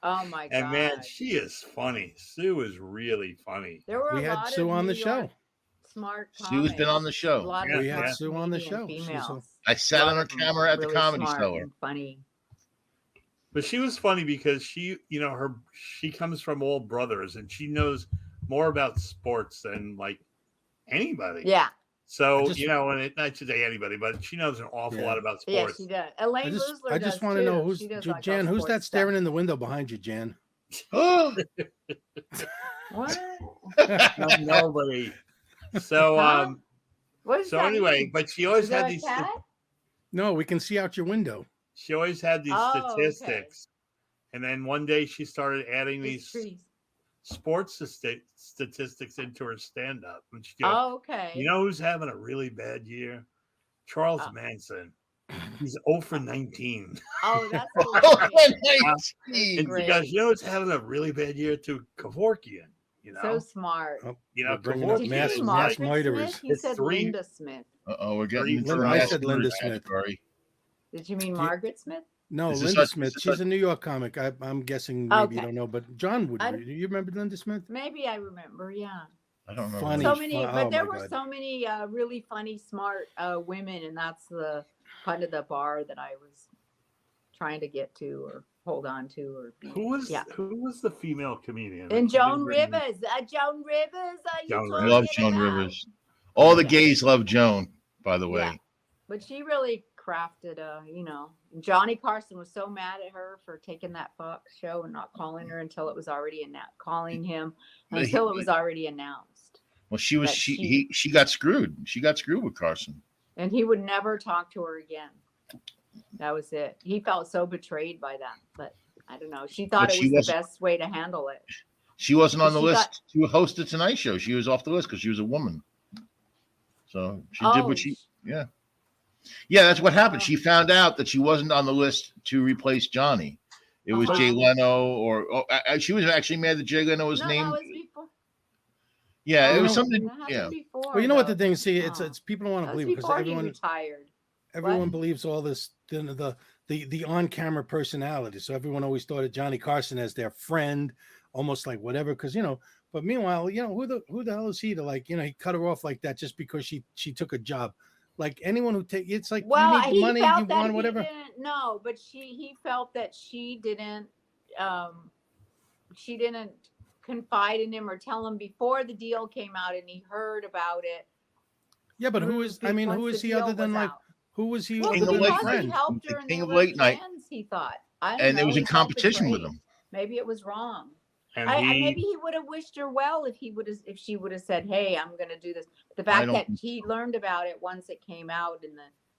Oh my God. And man, she is funny. Sue is really funny. We had Sue on the show. Smart comics. Sue's been on the show. We had Sue on the show. I sat on her camera at the Comedy Cellar. Funny. But she was funny because she comes from all brothers and she knows more about sports than like anybody. Yeah. So, and I should say anybody, but she knows an awful lot about sports. Yeah, she does. Elaine Boozler I just want to know Jan, who's that staring in the window behind you, Jan? What? Nobody. So, What does So that anyway, mean? but she always Is had that a these. cat? No, we can see out your window. She always had these Oh, okay. statistics, and then one day she started adding It's these trees. sports statistics into her stand-up. And she goes, Oh, okay. "You know who's having a really bad year? Charles Manson. He's 0 for 19." Oh, that's Oh, hilarious. And she Great. goes, "You know who's having a really bad year too? Kevorkian. You know, So smart. Oh, you know, we're bringing up Did you Kevorkian mass mean is mass like, Margaret murderers. Smith? You It's said three- Linda Smith. We're getting into I mass said Linda murder Smith. category. Did you mean Margaret Smith? No, Is this Linda a- Smith. is this She's a- a New York comic. I'm guessing maybe you Okay. don't know, but John would. I- Do you remember Linda Smith? Maybe I remember. Yeah. I don't know. Funny. So many, Oh but there my were God. so many really funny, smart women, and that's the kind of the bar that I was trying to get to or hold on to or be. who was Yeah. the female comedian? And Joan Rivers. Rivers. Joan Rivers. You Joan talking Love Joan about? Rivers. All the Yeah. gays love Joan, by the way. Yeah. But she really crafted Johnny Carson was so mad at her for taking that Fox show and not calling her until it was already calling him But until it was already announced. Well, she was That she got screwed. She got screwed with Carson. And he would never talk to her again. That was it. He felt so betrayed by that. But I don't know. She thought But it she was the wasn't- best way to handle it. She wasn't on the She list to host the Tonight Show. She was off the list because she was a woman. So she did what she. Yeah, that's what happened. She found out that she wasn't on the list to replace Johnny. It was Jay Leno, she was actually mad that Jay Leno was named. That was before. Yeah, it was No, something. That happened Yeah, before, Well, you know what the though. thing is. See, Oh. it's people don't want to That was believe it because before he everyone retired. everyone believes all this the on-camera personality. So everyone always thought of Johnny Carson as their friend, almost like whatever. Because but meanwhile, who the hell is he to he cut her off like that just because she took a job. Like anyone who it's like Well, you need the he money, felt you that want he whatever. didn't, no, but he felt that she didn't confide in him or tell him before the deal came out, and he heard about it. Yeah, but who is? I mean, once who the is he deal other than was like out. who was he Well, King other of than a Late because friend? he helped The her and King they of were Late Night. friends, he thought. I don't and it know, was he in felt competition with betrayed. him. Maybe it was wrong. And Maybe he would have wished her well if she would have said, "Hey, I'm going to do this." The fact that he learned about it once it came out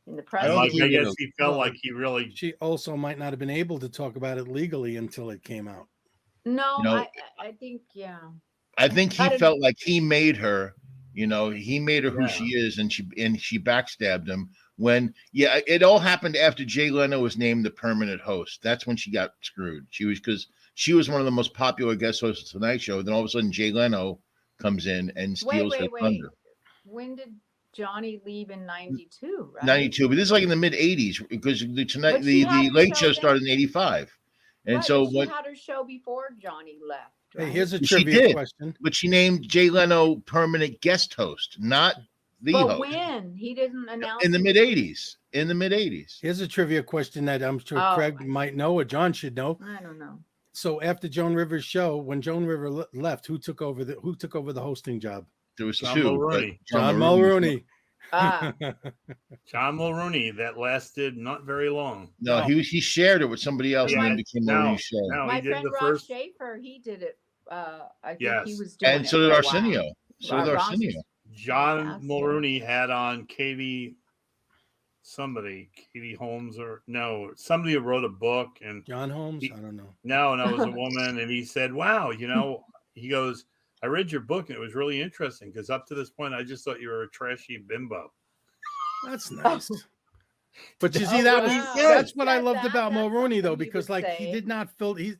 in the press. I don't like, think I he guess would've- he felt like he really. She also might not have been able to talk about it legally until it came out. No, You know, I think I think he I don't- felt like he made her. He made her who Yeah. she is, and she backstabbed him. When it all happened after Jay Leno was named the permanent host. That's when she got screwed. Because she was one of the most popular guest hosts of Tonight Show. Then all of a sudden, Jay Leno comes in and steals her thunder. When did Johnny leave in 92? Right? 92, but this is like in the mid 80s because But she had the her Late show Show started in 85, and Right, so but she when had her show before Johnny left. Hey, right? here's a She trivia did. question. but she named Jay Leno permanent guest host, not the But host. when he didn't announce In the it. mid 80s. In the mid 80s. Here's a trivia question that I'm sure Oh, Craig I might know or John should know. I don't know. So after Joan Rivers' show, when Joan Rivers left, who took over the hosting job? There was John two. Mulrooney. but John Mulrooney- Mulrooney. John Mulrooney, that lasted not very long. No, he shared it with somebody else and then became No, Mulrooney's show. no, My he did friend the Ross first. Schaefer, he did it. I think Yes. he was doing And it so did for a Arsenio. while. So did Ross Arsenio. is- John Fantastic. Mulrooney had on Katie Holmes, or no, somebody who wrote a book, and John Holmes? He- I don't know. no, it was a woman, and he said, "Wow, he goes, I read your book and it was really interesting because up to this point I just thought you were a trashy bimbo." That's nice. But you Oh, see, that was wow. that's what I Said loved that. about That's Mulrooney, though, something he because would like he say. did not filter. He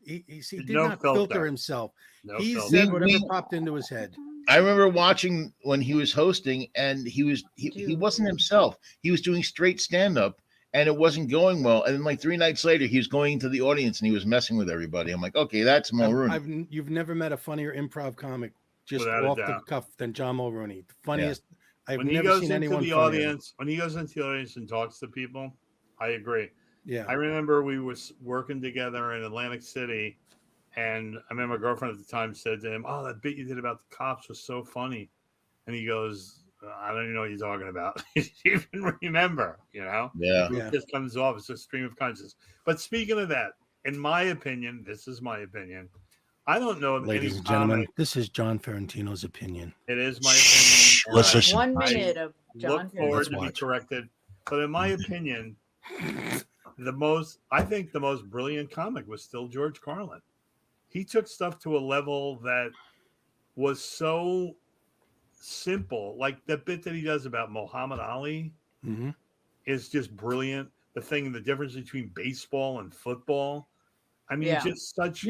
did No not filter. filter himself. No, He Phil. said We- whatever we- popped into his head. I remember watching when he was hosting, and he Dude. wasn't himself. He was doing straight stand up, and it wasn't going well. And then like 3 nights later, he was going into the audience and he was messing with everybody. I'm like, okay, that's Mulrooney. You've never met a funnier improv comic just Without a off the doubt. cuff than John Mulrooney. The funniest. I've When he never goes seen into anyone the funnier. audience, when he goes into the audience and talks to people, I agree. Yeah. I remember we was working together in Atlantic City, and I remember my girlfriend at the time said to him, "Oh, that bit you did about the cops was so funny," and he goes, "I don't even know what you're talking about." You even remember, Yeah. Yeah. It just comes off as a stream of consciousness. But speaking of that, in my opinion, this is my opinion. I don't know of Ladies any and gentlemen, comic. this is John Ferrantino's opinion. It is my opinion. Let's listen. 1 minute of look forward to be corrected. But in my opinion, I think the most brilliant comic was still George Carlin. He took stuff to a level that was so simple. Like the bit that he does about Muhammad Ali is just brilliant. The difference between baseball and football. I mean, just such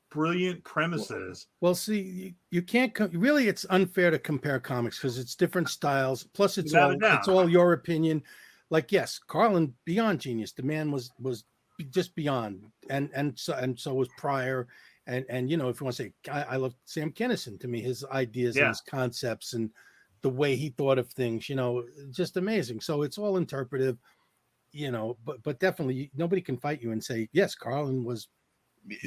brilliant premises. Well, see, you can't really. It's unfair to compare comics because it's different styles. Plus, it's all your opinion. Like, yes, Carlin, beyond genius. The man was just beyond, and so was Pryor. And you know, if you want to say, I love Sam Kinison. To me, his ideas and his concepts and the way he thought of things, you know, just amazing. So it's all interpretive, you know. But definitely, nobody can fight you and say, yes, Carlin was.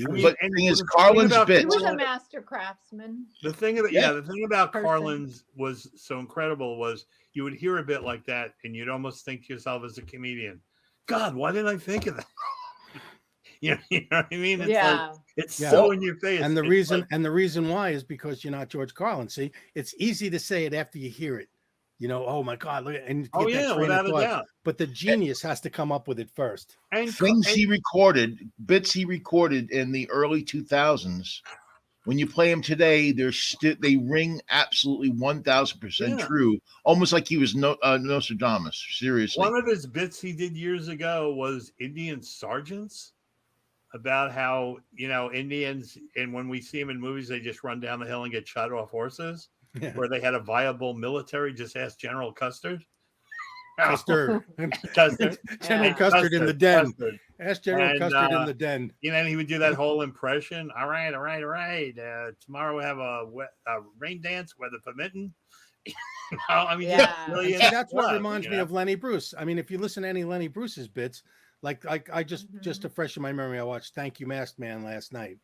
But the thing is, Carlin's bit. He was a master craftsman. The thing about Carlin's was so incredible was you would hear a bit like that and you'd almost think to yourself as a comedian, God, why didn't I think of that? you know what I mean? It's like, it's so in your face. And the reason why is because you're not George Carlin. See, it's easy to say it after you hear it. You know, oh my God, look, and without a doubt. But the genius has to come up with it first. And he recorded, bits he recorded in the early 2000s. When you play them today, they ring absolutely 1,000% true, almost like he was Nostradamus. Seriously, one of his bits he did years ago was Indian sergeants, about how, you know, Indians, and when we see them in movies, they just run down the hill and get shot off horses. Where they had a viable military. Just ask General Custard. Custard. General Custard in the den. Ask General Custard in the den. You know, and he would do that whole impression. All right. Tomorrow we have a rain dance, weather permitting. I mean, that's what reminds me of Lenny Bruce. I mean, if you listen to any Lenny Bruce's bits, like I just to freshen my memory, I watched Thank You, Masked Man last night.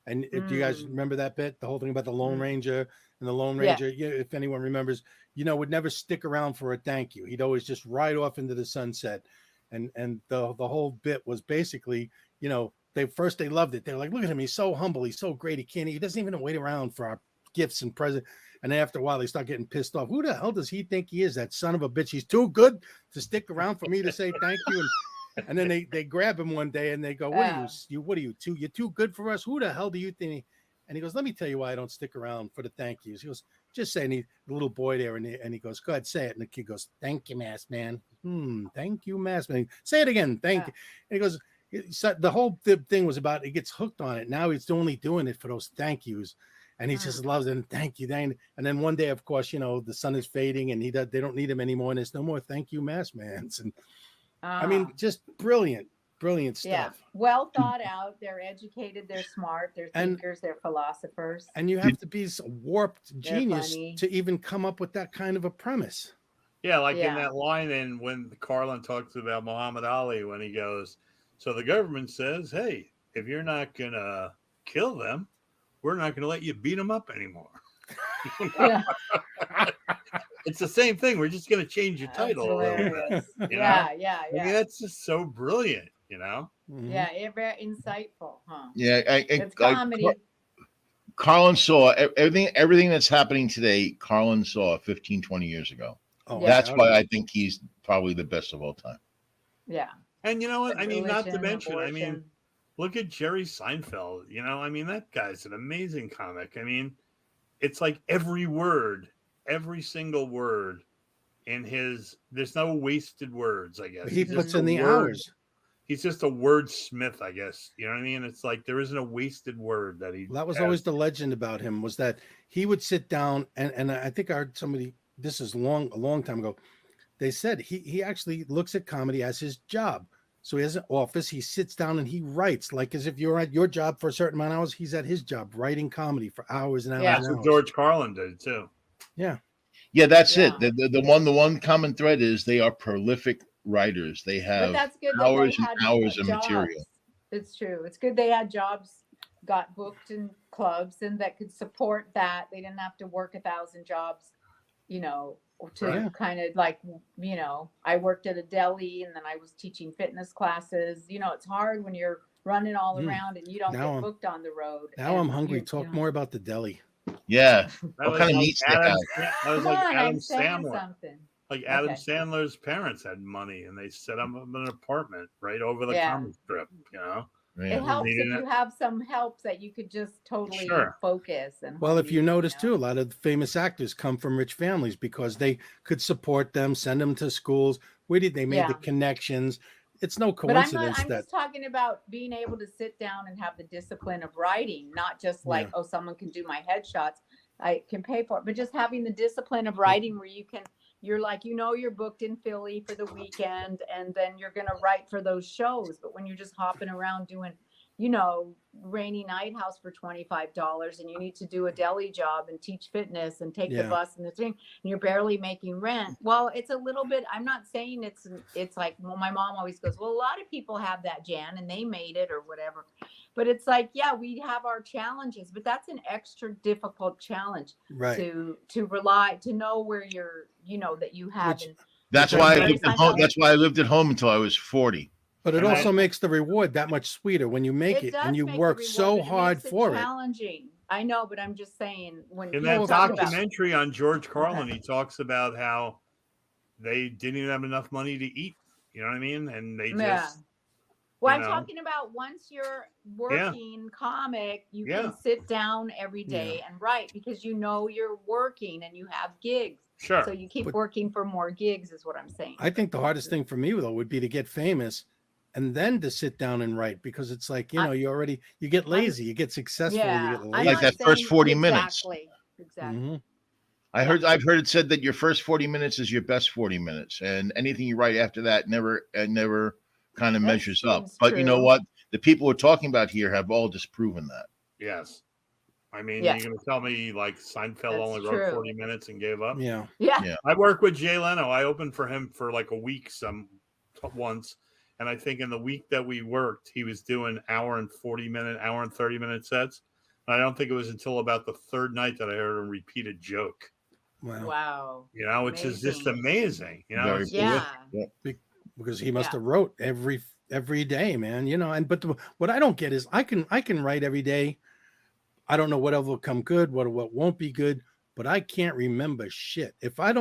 And do you guys remember that bit? The whole thing about the Lone Ranger and the Lone Ranger, if anyone remembers, you know, would never stick around for a thank you. He'd always just ride off into the sunset. And the whole bit was basically, you know, they loved it. They're like, look at him. He's so humble. He's so great. He doesn't even wait around for our gifts and presents. And then after a while, they start getting pissed off. Who the hell does he think he is? That son of a bitch. He's too good to stick around for me to say thank you. And then they grab him one day and they go, what are you you're too good for us? Who the hell do you think? And he goes, let me tell you why I don't stick around for the thank yous. He goes, just say, and the little boy there, and he goes, go ahead, say it. And the kid goes, thank you, Masked Man. Thank you, Masked Man. Say it again. Thank you. And he goes, so the whole thing was about, he gets hooked on it. Now he's only doing it for those thank yous. And he just loves it. And thank you. And then one day, of course, you know, the sun is fading and they don't need him anymore. And there's no more thank you, Masked Mans. And I mean, just brilliant stuff. Yeah, well thought out. They're educated. They're smart. They're thinkers. They're philosophers. And you have to be a warped genius to even come up with that kind of a premise. Yeah, like in that line, and when Carlin talks about Muhammad Ali, when he goes, so the government says, hey, if you're not going to kill them, we're not going to let you beat them up anymore. It's the same thing. We're just going to change your title a little bit. Yeah. I mean, that's just so brilliant, you know? Yeah, very insightful, huh? Yeah, it's comedy. Carlin saw everything that's happening today. Carlin saw 15, 20 years ago. That's why I think he's probably the best of all time. Yeah. And you know what? I mean, not to mention, I mean, look at Jerry Seinfeld. You know, I mean, that guy's an amazing comic. I mean, it's like every single word in his, there's no wasted words, I guess. He puts in the hours. He's just a wordsmith, I guess. You know what I mean? It's like there isn't a wasted word that he. That was always the legend about him, was that he would sit down and I think I heard somebody, this is a long time ago, they said he actually looks at comedy as his job. So he has an office, he sits down and he writes, like as if you're at your job for a certain amount of hours, he's at his job writing comedy for hours and hours. That's what George Carlin did too. Yeah, that's it. The one common thread is they are prolific writers. They have hours and hours of material. It's true. It's good they had jobs, got booked in clubs, and that could support that. They didn't have to work 1,000 jobs, you know, to kind of like, you know, I worked at a deli and then I was teaching fitness classes. You know, it's hard when you're running all around and you don't get booked on the road. Now I'm hungry. Talk more about the deli. Yeah. What kind of meats they have? That was like Adam Sandler. Like Adam Sandler's parents had money, and they set up an apartment right over the comic strip. You know, it helps if you have some help that you could just totally focus. And well, if you notice too, a lot of famous actors come from rich families because they could support them, send them to schools. Where did they make the connections? It's no coincidence. But I'm just talking about being able to sit down and have the discipline of writing, not just like, oh, someone can do my headshots, I can pay for it, but just having the discipline of writing where you're like, you're booked in Philly for the weekend, and then you're going to write for those shows. But when you're just hopping around doing, Rainy Night House for $25, and you need to do a deli job and teach fitness and take the bus and the thing, and you're barely making rent. Well, it's a little bit, I'm not saying it's like, well, my mom always goes, well, a lot of people have that, Jann, and they made it or whatever. But it's like, we have our challenges, but that's an extra difficult challenge to rely, to know where you're, that you have. That's why I lived at home. That's why I lived at home until I was 40. But it also makes the reward that much sweeter when you make it and you work so hard for it. Challenging. I know, but I'm just saying when in that documentary on George Carlin, he talks about how they didn't even have enough money to eat. You know what I mean? And they just. Well, I'm talking about once you're working comic, you can sit down every day and write because you're working and you have gigs. Sure. So you keep working for more gigs is what I'm saying. I think the hardest thing for me, though, would be to get famous and then to sit down and write because it's like, you get lazy, you get successful. You get lazy. Like that first 40 minutes. Exactly. Mm-hmm. I've heard it said that your first 40 minutes is your best 40 minutes. And anything you write after that never kind of measures up. But you know what? The people we're talking about here have all disproven that. Yes. I mean, you're going to tell me like Seinfeld only wrote 40 minutes and gave up? Yeah. I worked with Jay Leno. I opened for him for like a week once. And I think in the week that we worked, he was doing hour and 30 minute sets. And I don't think it was until about the third night that I heard him repeat a joke. Wow. Which is just amazing. Because he must have wrote every day, man. But what I don't get is I can write every day. I don't know what will come good, what won't be good, but I can't remember shit. If I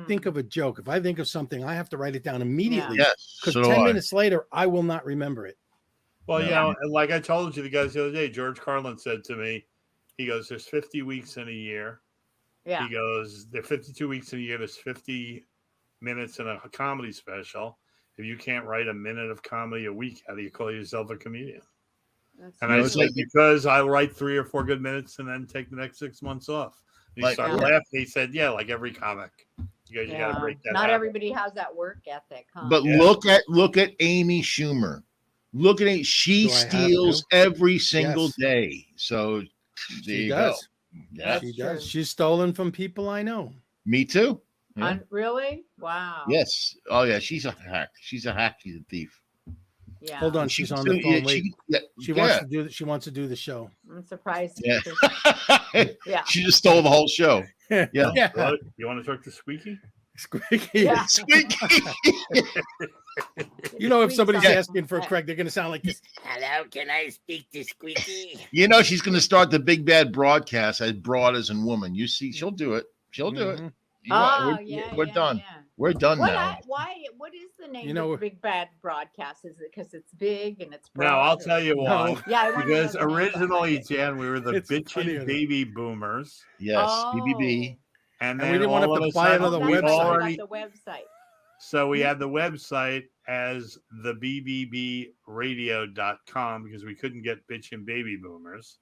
think of a joke, if I think of something, I have to write it down immediately. Yes. Because 10 minutes later, I will not remember it. Well, like I told you the guys the other day, George Carlin said to me, he goes, there's 50 weeks in a year. Yeah. He goes, there are 52 weeks in a year. There's 50 minutes in a comedy special. If you can't write a minute of comedy a week, how do you call yourself a comedian? And I said, because I write 3 or 4 good minutes and then take the next 6 months off. And he started laughing. He said, like every comic. You got to break that Not habit. everybody has that work ethic. Huh? But look at Amy Schumer. Look at it. She steals every single day. So there you go. Yeah, she does. She's stolen from people I know. Me too. Yeah. Really? Wow. Yes. Oh yeah. She's a hack. She's a hack. She's a thief. Yeah. Hold on. She's on the phone. She wants to do the show. I'm surprised. Yeah. She just stole the whole show. Yeah. You want to talk to Squeaky? Squeaky. Yeah. Squeaky. If somebody's asking for a Craig, they're going to sound like this. Hello, can I speak to Squeaky? She's going to start the Big Bad broadcast as broad as in woman. You see, she'll do it. She'll do it. We're done. Yeah. We're done now. What is the name of Big Bad Broadcast? Is it because it's big and it's broad? No, I'll tell you why. Because know originally, Jan, we were the bitchin' baby boomers. Yes, BBB. And we didn't want to have to buy another website. The website. So we had the website as the BBBradio.com because we couldn't get bitchin' baby boomers.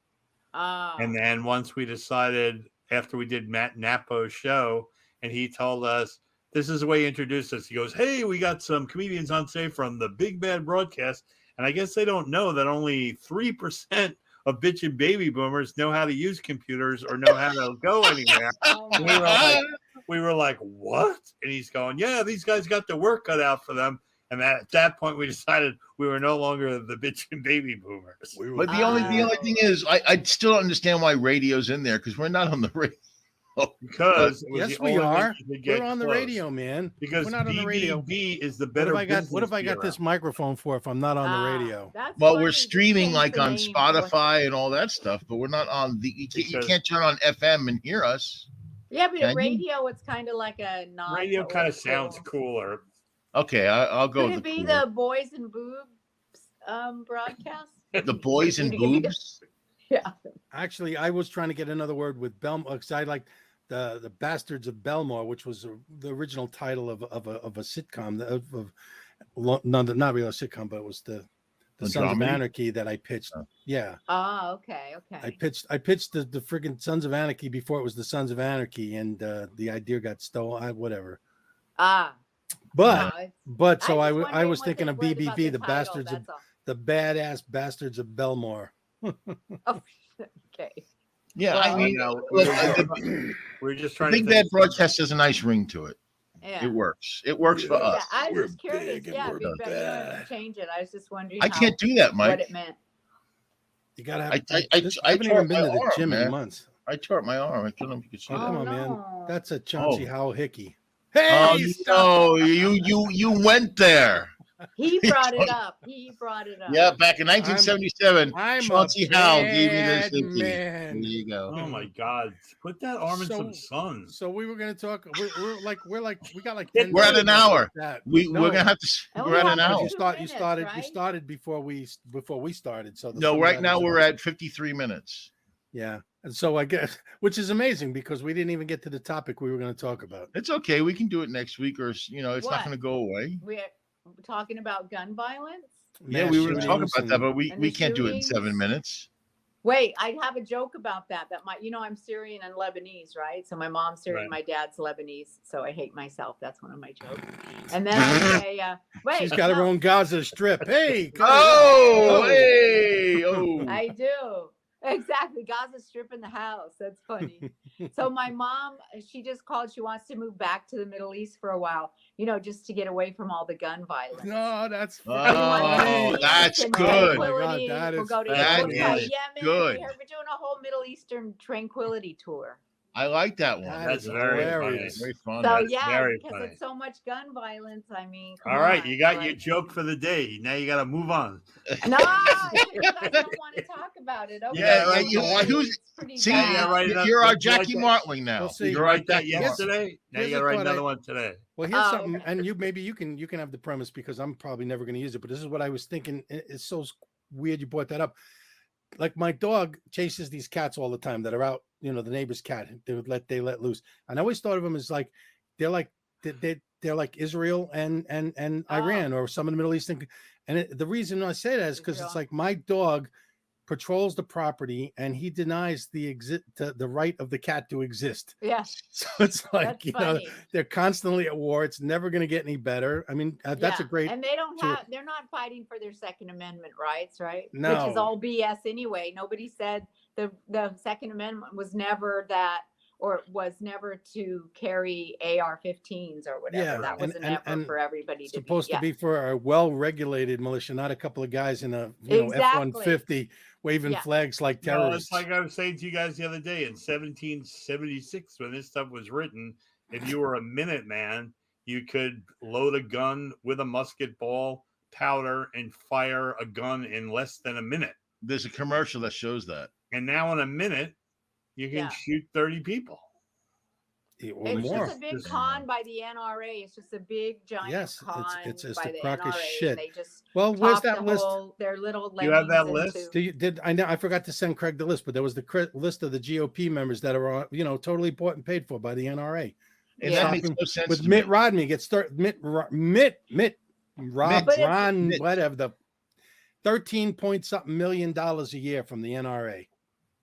Oh. And then once we decided, after we did Matt Napo's show, and he told us, this is the way he introduced us. He goes, hey, we got some comedians on today from the Big Bad Broadcast. And I guess they don't know that only 3% of bitchin' baby boomers know how to use computers or know how to go anywhere. We were like, what? And he's going, yeah, these guys got the work cut out for them. And at that point, we decided we were no longer the bitchin' baby boomers. But the only thing is, I still don't understand why radio's in there because we're not on the radio. Because yes, we are. We're on the radio, man. Because we're not on the radio. BBB is the better. What have I got this microphone for if I'm not on the radio? Well, we're streaming like on Spotify and all that stuff, but we're not on the. You can't turn on FM and hear us. Yeah, but Can a you? radio, it's kind of like a nod. Radio to kind old of sounds school. cooler. Okay, I'll go Could with it be cooler. the Boys and Boobs broadcast? The boys and boobs. Yeah. Actually, I was trying to get another word with Belmore because I like the Bastards of Belmore, which was the original title of a sitcom. Not really a sitcom, but it was the Sons of dramedy? Anarchy that I pitched. Oh. Yeah. Oh, okay. I pitched the friggin' Sons of Anarchy before it was the Sons of Anarchy, and the idea got stolen. Whatever. Ah. But No, but so I was I was wondering thinking what of they read about BBB, the the title, bastards of that's all. the badass bastards of Belmore. Oh, okay. Yeah, Well, I mean, no, look, we're just the trying to Big think. Bad Broadcast has a nice ring to it. Yeah. It works. It works for Yeah. us. I We're was just curious. big and Yeah, we're Big Bad. You don't have bad. to change it. I was just wondering. I can't do that, Mike. What it meant. You gotta have. I I haven't tore even been my to the arm, gym man. in months. I tore up my arm. I don't know if you could see Oh, that. come on, man. no. That's a Chauncey Oh. Howell Hickey. Oh Hey, stop. no, you went there. He brought it up. He brought it up. Yeah, back in 1977, I'm Chauncey a Howell gave me bad this hickey. There man. you go. Oh my God! Put that arm in So- some sun. So we were gonna talk. We got like. We're at 10 an hour. That. We're No, gonna have to. And We're we at have an like hour. You 2 started. You minutes, started before we started. So No, right now we're at 53 minutes. Yeah, and so I guess, which is amazing because we didn't even get to the topic we were going to talk about. It's okay. We can do it next week, or it's What? not going to go away. We're talking about gun violence. Yeah, Mass we were talking shootings about that, but and we the can't do it in 7 shootings. minutes. Wait, I have a joke about that. I'm Syrian and Lebanese, right? So my mom's Syrian, Right. my dad's Lebanese. So I hate myself. That's one of my jokes. And then I say, wait, She's got her no, own Gaza Strip. Hey, Oh, Oh. hey, oh. I do. Exactly. Gaza Strip in the house. That's funny. So my mom, she just called. She wants to move back to the Middle East for a while, just to get away from all the gun violence. No, that's Oh, Everyone needs that's peace and good. tranquility. Oh my God, that We'll is go to fantastic. Yemen. Good. We're doing a whole Middle Eastern tranquility tour. I like that one. That That's is very hilarious. Very fun. So That's yeah, very because funny. it's so much gun violence. I mean, come All right, on, you got your like- joke for the day. Now you got to move on. No, you guys don't want to talk about it. Okay. Yeah, right, you want- who's- It's pretty See, Now bad. you gotta write it up. you're our Did you like Jackie that? Martling now. We'll see. Did you You're write that Jackie Martling. yesterday? Now here's you got to a write thought another one today. Well, here's Oh, something, okay. and you can have the premise because I'm probably never going to use it. But this is what I was thinking. It's so weird you brought that up. Like my dog chases these cats all the time that are out. The neighbor's cat. They let loose. And I always thought of them as like they're like Israel and Iran or some of the Middle Eastern. And the reason I say that is because it's Israel. like my dog patrols the property and he denies the right of the cat to exist. Yeah, So it's like that's funny. they're constantly at war. It's never going to get any better. I mean, that's a Yeah, great. And they don't to- they're not fighting for their Second Amendment rights, right? Which No. is all BS anyway. Nobody said the Second Amendment was never that, or was never to carry AR-15s or whatever. Yeah, That was and for everybody to supposed be. to be for a well-regulated militia, not a couple of guys in a Exactly. F-150 waving Yeah. flags like No, terrorists. it's like I was saying to you guys the other day in 1776 when this stuff was written. If you were a Minuteman, you could load a gun with a musket ball, powder, and fire a gun in less than a minute. There's a commercial that shows that. And now in a minute, you can Yeah. shoot 30 people. Or It's more. just a big Just- con by the NRA. It's just a big giant Yes, con it's by the the crock of NRA. shit. They just Well, where's talk that the list? their little You have that lemmings list? into- I know I forgot to send Craig the list, but there was the list of the GOP members that are totally bought and paid for by the NRA. And Yeah. that makes no sense With to Mitt me. Romney gets start Mitt Rob But it's- Ron Mitt. whatever the 13 point something million dollars a year from the NRA.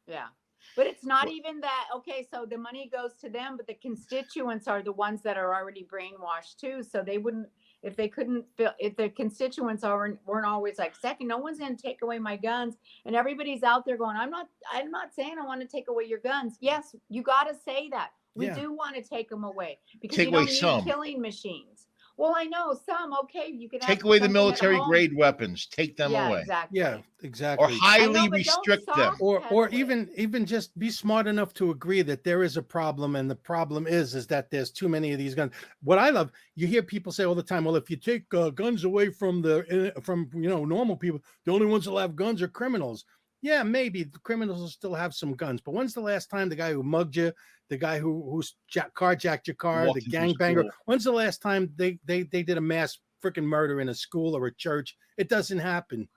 Yeah. But it's not even that. Okay, so the money goes to them, but the constituents are the ones that are already brainwashed too. So they wouldn't, if the constituents weren't always like, second, no one's going to take away my guns. And everybody's out there going, I'm not saying I want to take away your guns. Yes, you got to say that. We Yeah. do want to take them away because Take you don't away need some. killing machines. Well, I know some. Okay, you can Take have away the something at military home. grade weapons. Take them Yeah, away. exactly. Yeah, Or exactly. I highly know, but don't restrict them. soft or pedal it. even just be smart enough to agree that there is a problem, and the problem is that there's too many of these guns. What I love, you hear people say all the time, well, if you take guns away from normal people, the only ones that'll have guns are criminals. Yeah, maybe the criminals will still have some guns, but when's the last time the guy who mugged you, the guy who's carjacked your car, Walked the into gangbanger, school. when's the last time they did a mass freaking murder in a school or a church? It doesn't happen.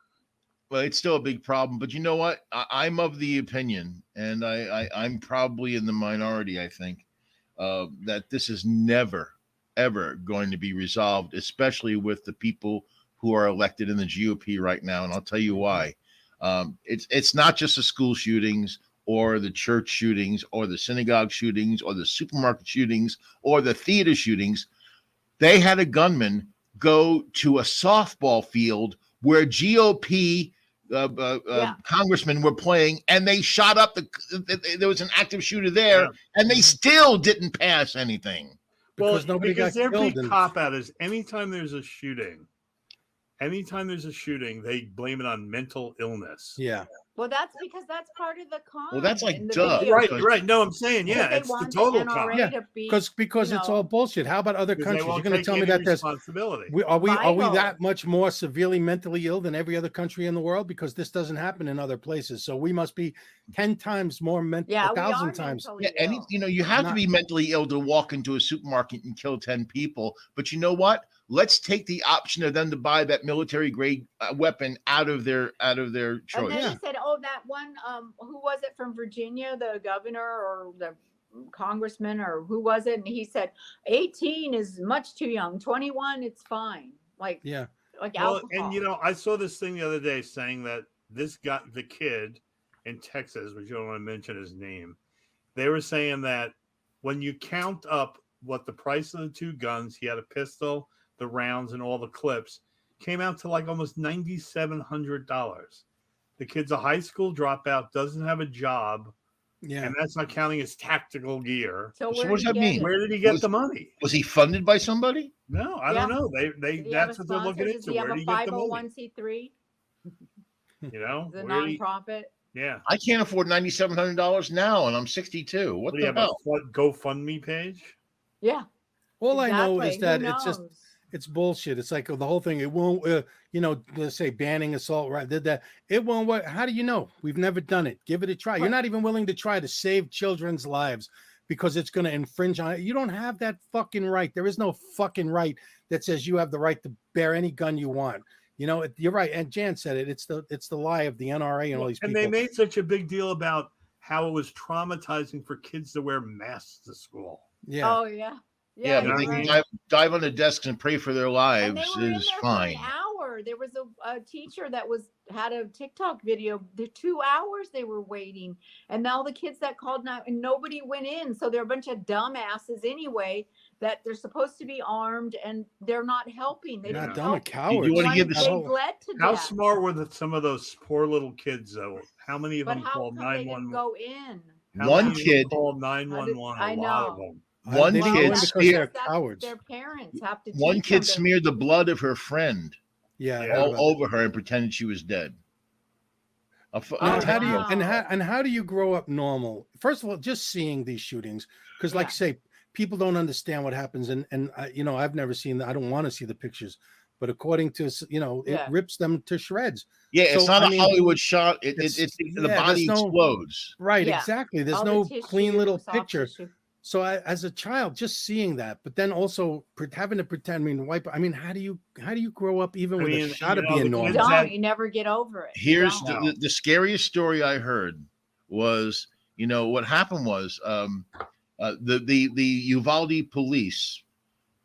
Well, it's still a big problem, but you know what? I'm of the opinion, and I'm probably in the minority, I think, that this is never, ever going to be resolved, especially with the people who are elected in the GOP right now. And I'll tell you why. It's not just the school shootings or the church shootings or the synagogue shootings or the supermarket shootings or the theater shootings. They had a gunman go to a softball field where GOP congressmen were playing, and they shot up there was an active shooter there, and they still didn't pass anything. Because nobody got their killed. big cop out is anytime there's a shooting, they blame it on mental illness. Yeah. Well, that's because that's part of the con. Well, that's like in the duh. video. Right. No, I'm saying, Because they it's the want total NRA con. Yeah, to be, Because you it's know, all bullshit. How about other Because they countries? won't You're going to take tell me any that there's responsibility. are we Vital. that much more severely mentally ill than every other country in the world? Because this doesn't happen in other places. So we must be 10 times more Yeah, we 1,000 are times. mentally Yeah, ill. you have to Not- be mentally ill to walk into a supermarket and kill 10 people. But you know what? Let's take the option of them to buy that military grade weapon out of their And choice. then Yeah. he said, "Oh, that one, who was it from Virginia, the governor or the congressman or who was it?" And he said, 18 is much too young. 21, it's fine. Like Yeah. alcohol. And I saw this thing the other day saying that this guy, the kid in Texas, which you don't want to mention his name, they were saying that when you count up what the price of the two guns, he had a pistol, the rounds, and all the clips, came out to like almost $9,700. The kid's a high school dropout, doesn't have a job, Yeah. and that's not counting his tactical gear. So where what does did he that get mean? it? Where did he get the money? Was he funded by somebody? No, I Yeah. don't know. They Did he have that's a what they're looking sponsor? Does into. he have Where a did he get the money? 501c3? You know, The where did he- nonprofit? yeah. I can't afford $9,700 now, and I'm 62. What What do you the have hell? a GoFundMe page? Yeah. All I know is exactly. that Who knows? it's bullshit. It's like the whole thing. It won't, let's say banning assault, right? Did that. It won't work. How do you know? We've never done it. Give it a try. You're Right. not even willing to try to save children's lives because it's going to infringe on it. You don't have that fucking right. There is no fucking right that says you have the right to bear any gun you want. You're right. And Jan said it. It's the lie of the NRA and all these And people. they made such a big deal about how it was traumatizing for kids to wear masks to school. Yeah. Oh, yeah. Yeah, but you're they right. can dive on the desks and pray for their And they lives were in is there fine. for an hour. There was a teacher that had a TikTok video. The 2 hours they were waiting, and all the kids that called now, and nobody went in. So they're a bunch of dumbasses anyway. That they're supposed to be armed, and they're not helping. They Not didn't dumb, help. cowards. You wanna give They this- bled to How death. smart were some of those poor little kids, though? How many of But them how called come they didn't 911? go in? One kid, called 911. I A lot of know. them. One They didn't kid go in because smeared- they're That's- cowards. Their parents have to. one teach kid them to- smeared the blood of her friend Yeah. I Yeah. heard all about that. over her and pretended she was dead. Now, Oh, how do you wow. and how do you grow up normal? First of all, just seeing these shootings, because like Yeah. you say, people don't understand what happens, and I've never seen that. I don't want to see the pictures, but according to it Yeah. rips them to shreds. Yeah, it's So, not I a mean, Hollywood shot. The yeah, body there's no- explodes. Right, Yeah. exactly. There's all no the clean tissue, little soft picture. tissue. So as a child, just seeing that, but then also having to pretend. How do you grow up even I with mean, a shot of the being kids normal? that- You never get over it. Here's Don't. the scariest story I heard was, what happened was the Uvalde police,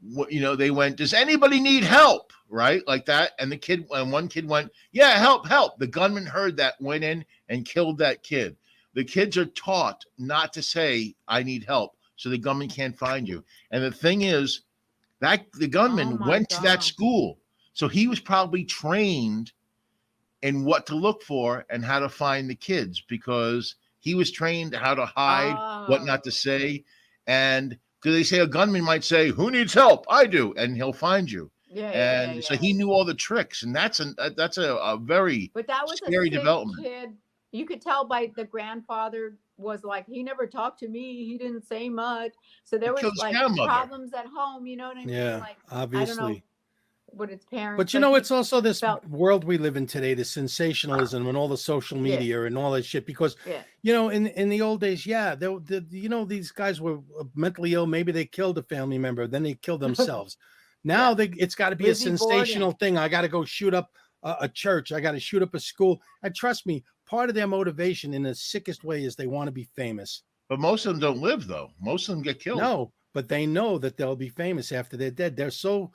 they went, "Does anybody need help?" Right, like that, and one kid went, "Yeah, help." The gunman heard that, went in and killed that kid. The kids are taught not to say, "I need help," so the gunman can't find you. And the thing is, that the gunman Oh my went to that God. school, so he was probably trained in what to look for and how to find the kids, because he was trained how to hide, what not to say. And because they say a gunman might say, "Who needs help? I do," and he'll find you. And so he knew all the tricks, and that's a very But that was scary a sick development. kid. You could tell by the grandfather was like, he never talked to me. He didn't say much. So there He was killed his like grandmother. problems at home. You know what I mean? Yeah, Like, obviously. what its parents. But you like know, he it's also this felt- world we live in today, the sensationalism and all the social media and all that shit. Because Yeah. you know, in the old days, yeah, you know, these guys were mentally ill. Maybe they killed a family member, then they killed themselves. Now it's got to be Lizzie a sensational Borden. thing. I got to go shoot up a church. I got to shoot up a school. And trust me, part of their motivation in the sickest way is they want to be famous. But most of them don't live, though. Most of them get killed. No, but they know that they'll be famous after they're dead. They're so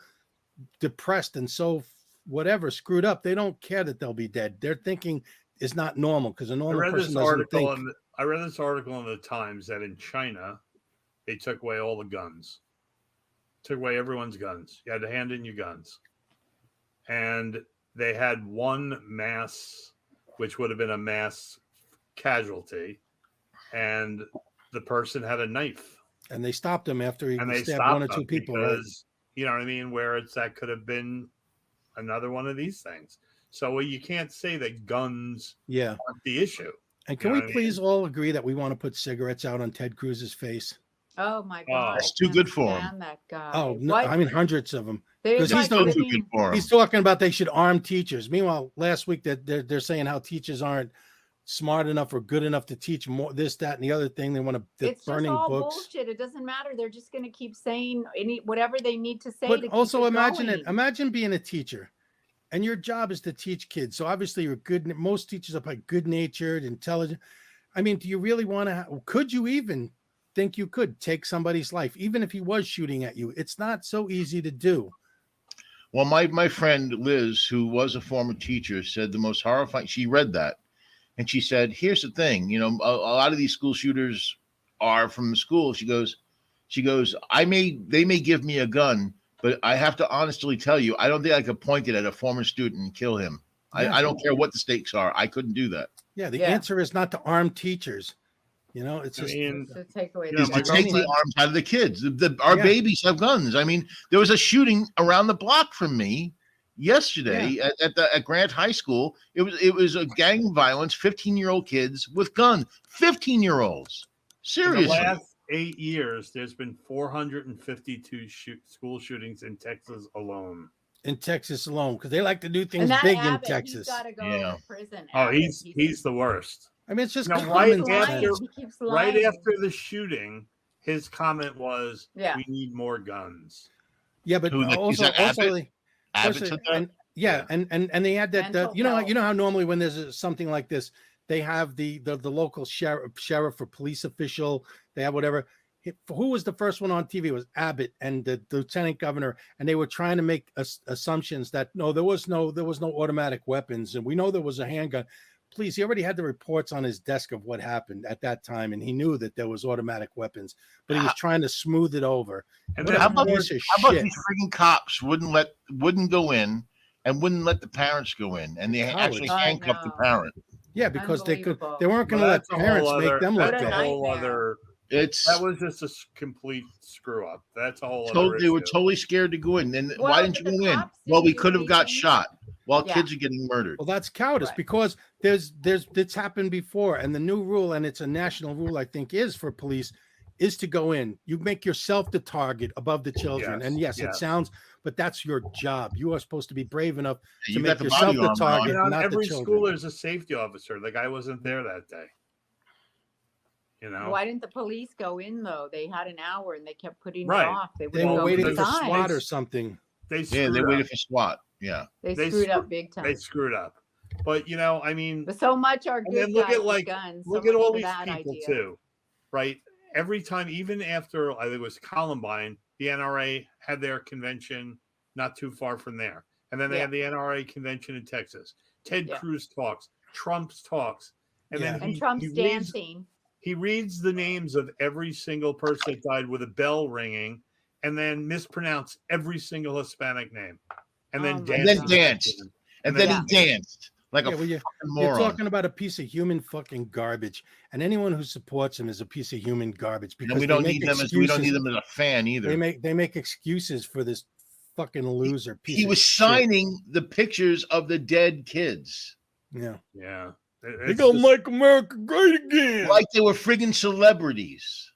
depressed and so whatever screwed up. They don't care that they'll be dead. Their thinking is not normal because a normal person doesn't think. I read this article in the Times that in China, they took away all the guns, took away everyone's guns. You had to hand in your guns. And they had one mass, which would have been a mass casualty. And the person had a knife. And they stopped him after he And they stabbed stopped one or two people. because, you know what I mean? Where that could have been another one of these things. So you can't say that guns Yeah. aren't the issue. And can You know we what I please all agree that we want to put cigarettes out on Ted Cruz's face? Oh my God. That's too good for him. That guy. Oh, no, What? I mean, hundreds of them. They're 'cause like he's not Too living- good for him. He's talking about they should arm teachers. Meanwhile, last week that they're saying how teachers aren't smart enough or good enough to teach more this, that, and the other thing. They want to they're It's just burning all books. bullshit. It doesn't matter. They're just going to keep saying whatever they need to say. But to keep also it imagine going. it. Imagine being a teacher, and your job is to teach kids. So obviously you're good. Most teachers are like good-natured, intelligent. I mean, do you really want to? Could you even think you could take somebody's life, even if he was shooting at you? It's not so easy to do. Well, my friend Liz, who was a former teacher, said the most horrifying. She read that, and she said, "Here's the thing. You know, a lot of these school shooters are from the school." She goes, they may give me a gun, but I have to honestly tell you, I don't think I could point it at a former student and kill him. Yeah. I don't care what the stakes are. I couldn't do that. Yeah, the Yeah. answer is not to arm teachers. You know, it's I just mean, To take away Yeah, Is the my to take the girlfriend- arms out of the kids. Our Yeah. babies have guns. I mean, there was a shooting around the block from me yesterday at Grant High School. It was a gang violence. 15-year-old kids with guns. 15-year-olds. in Seriously. the last 8 years, there's been 452 school shootings in Texas alone. in Texas alone because they like to do things and that big Abbott, in Texas. He's got to go Yeah. to prison. Oh, Abbott. he's the worst. I mean, it's just No, common right keeps sense. lying. after- He keeps Right lying. after the shooting, his comment was, Yeah. "We need more guns." Yeah, but Who, like, is also, that also, Abbott? they- Abbott also- said that? and, yeah, and they had that. Mental You know health. how normally when there's something like this, they have the local sheriff or police official. They have whatever. Who was the first one on TV? It was Abbott and the lieutenant governor, and they were trying to make assumptions that no, there was no automatic weapons, and we know there was a handgun. Please, he already had the reports on his desk of what happened at that time, and he knew that there was automatic weapons, but he was trying to smooth it over. And What then a How about piece of How about shit. these freaking cops wouldn't go in and wouldn't let the parents go in, and they actually Cowards. I handcuffed the know. parent. Yeah, because they Unbelievable. weren't going to let that's a whole parents other- make them look that's What a a bad. whole nightmare. other. It's That was just a complete screw up. That's a whole other they were issue. totally scared to go in. And Well, why didn't but you the go in? cops Well, we didn't do could have got anything. shot while Yeah. kids are getting murdered. Well, that's cowardice Right. because there's it's happened before, and the new rule, and it's a national rule, I think, is for police, is to go in. You make yourself the target above the children, Yes, and yes, it yes. sounds, but that's your job. You are supposed to be brave enough to You make got the yourself body the armor target, on. You know, not the every children. school is a safety officer. The guy wasn't there that day. You know, Why didn't the police go in though? They had an hour and they kept putting Right. it off. They, They wouldn't were go waiting for inside. SWAT or something. they Yeah, screwed they up. waited for SWAT. Yeah. They They screwed up screw- big time. They screwed up. But you know, I mean, But so much are and good then look guys at with like guns. So look at much all for these that people idea. too, right? Every time, even after I think it was Columbine, the NRA had their convention not too far from there, and then they Yeah. had the NRA convention in Texas. Ted Yeah. Cruz talks, Trump's talks, and Yeah. then And he, Trump's he reads, dancing. he reads the names of every single person that died with a bell ringing, and then mispronounce every single Hispanic name, and then Oh my dance. And then God. danced. And then Yeah. he danced like Yeah, a well, fucking you're moron. talking about a piece of human fucking garbage, and anyone who supports him is a piece of human garbage because And we they don't make need them as we don't need excuses. them as a fan either. They make excuses for this fucking loser piece. He of was shit. signing the pictures of the dead kids Yeah. Yeah, They gonna make America great again. like they were friggin' celebrities.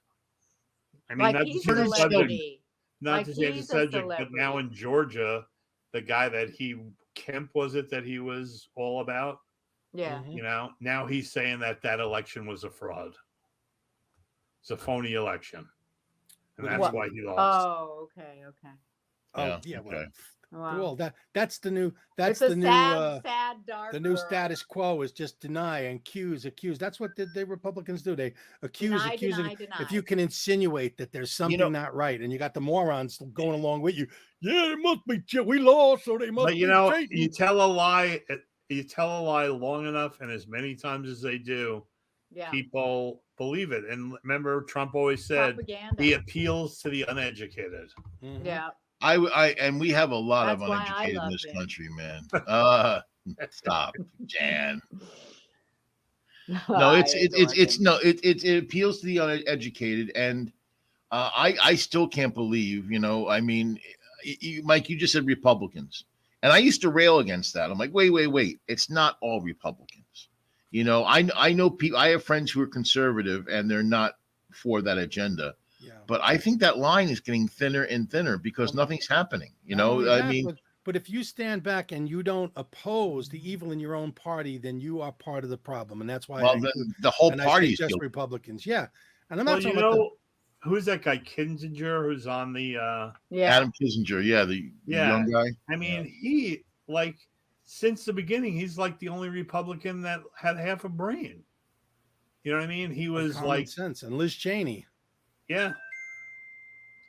I mean, Like not to he's say a the subject, celebrity. not Like to say the he's a subject, but now celebrity. in Georgia, the guy that Kemp was it that he was all about? Yeah. Mhm. You know, now he's saying that election was a fraud. It's a phony election, and that's What? why he lost. Oh, okay. Oh yeah, well, Okay. Wow. that's the new It's a sad, dark. the new world. status quo is just deny and accuse. That's what the Republicans do. They accuse. Deny. If you can insinuate that there's something know- not right, and you got the morons going along with you, yeah, it must be we lost, so they must. But you be know, cheating. you tell a lie long enough, and as many times as they do, Yeah. people believe it. And remember, Trump always said Propaganda. he appeals to the uneducated. Mhm. Yeah. And we have a lot That's of why I uneducated in love this him. country, man. Stop, Jan. No, it appeals to the uneducated, and I still can't believe, I mean, Mike, you just said Republicans, and I used to rail against that. I'm like, wait, it's not all Republicans. I know people. I have friends who are conservative, and they're not for that agenda. Yeah. But I think that line is getting thinner and thinner because nothing's happening. Not only that, but if you stand back and you don't oppose the evil in your own party, then you are part of the problem, and that's why. The whole party is just guilty. Republicans. Yeah, and I'm Well, not you talking about know, who's that guy Kinzinger who's on the? Adam Kissinger, the young guy. I mean, he since the beginning, he's like the only Republican that had half a brain. You know what I mean? He was common sense, and Liz Cheney. Yeah.